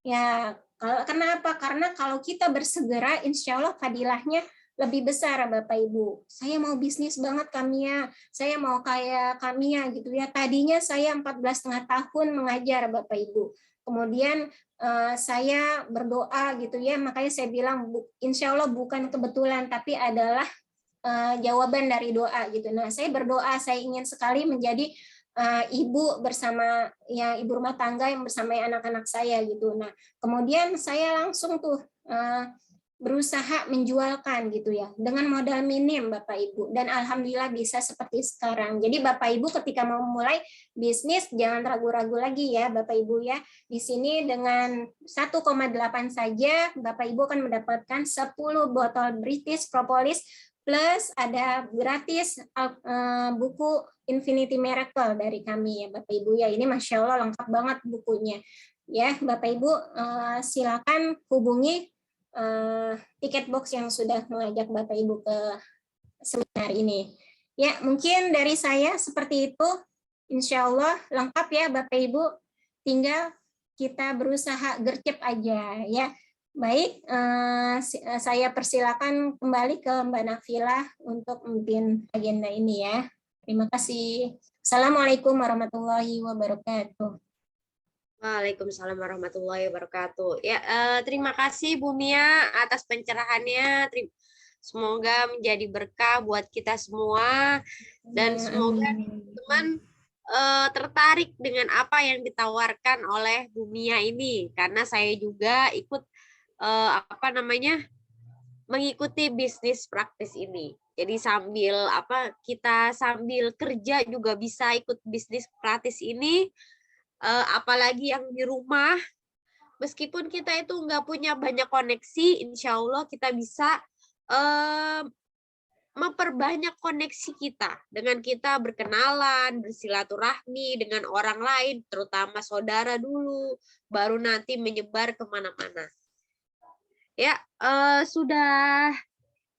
Ya, kenapa? Karena kalau kita bersegera, insya Allah fadilahnya lebih besar Bapak Ibu. Saya mau bisnis banget Kamia, saya mau kayak Kamia gitu ya. Tadinya saya 14,5 tahun mengajar Bapak Ibu. Kemudian saya berdoa gitu ya, makanya saya bilang insya Allah bukan kebetulan, tapi adalah jawaban dari doa gitu. Nah, saya berdoa, saya ingin sekali menjadi ibu bersama yang ibu rumah tangga yang bersama anak-anak saya gitu. Nah, kemudian saya langsung tuh berusaha menjualkan gitu ya dengan modal minim Bapak Ibu, dan alhamdulillah bisa seperti sekarang. Jadi Bapak Ibu ketika mau mulai bisnis jangan ragu-ragu lagi ya Bapak Ibu ya. Di sini dengan 1,8 saja Bapak Ibu akan mendapatkan 10 botol British Propolis plus ada gratis buku Infinity Miracle dari kami ya Bapak Ibu ya. Ini Masya Allah lengkap banget bukunya ya Bapak Ibu. Silakan hubungi tiket box yang sudah mengajak Bapak Ibu ke seminar ini ya. Mungkin dari saya seperti itu, Insya Allah lengkap ya Bapak Ibu, tinggal kita berusaha gercep aja ya. Baik, saya persilakan kembali ke Mbak Nafila untuk memimpin agenda ini ya. Terima kasih. Assalamualaikum warahmatullahi wabarakatuh. Waalaikumsalam warahmatullahi wabarakatuh. Ya, terima kasih Bu Mia atas pencerahannya. Semoga menjadi berkah buat kita semua, dan semoga teman-teman tertarik dengan apa yang ditawarkan oleh Bu Mia ini, karena saya juga ikut mengikuti bisnis praktis ini. Jadi kita sambil kerja juga bisa ikut bisnis praktis ini. Apalagi yang di rumah, meskipun kita itu nggak punya banyak koneksi, insya Allah kita bisa memperbanyak koneksi kita dengan kita berkenalan, bersilaturahmi dengan orang lain, terutama saudara dulu, baru nanti menyebar kemana-mana. Ya,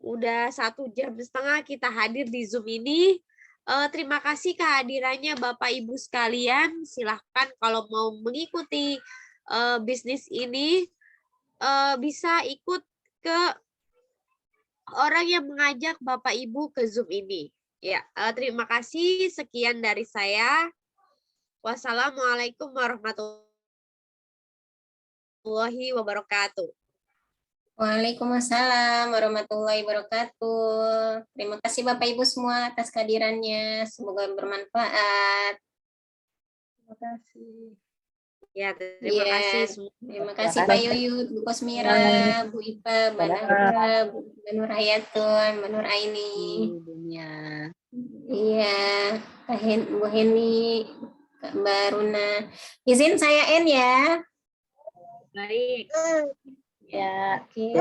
udah 1,5 jam kita hadir di Zoom ini. Terima kasih kehadirannya Bapak Ibu sekalian. Silahkan kalau mau mengikuti bisnis ini bisa ikut ke orang yang mengajak Bapak Ibu ke Zoom ini. Ya, terima kasih. Sekian dari saya. Wassalamualaikum warahmatullahi wabarakatuh. Waalaikumsalam warahmatullahi wabarakatuh. Terima kasih Bapak Ibu semua atas kehadirannya. Semoga bermanfaat. Terima kasih. Ya, terima kasih semua. Terima kasih Pak Yuyut, Bu Kosmira, Bu Ipa, Mbak Nafila, Bu Nur Hayatun, Mbak Nur Aini. Iya, Bu Heni, Mbak Runa. Izin saya N ya. Baik. Ya, oke.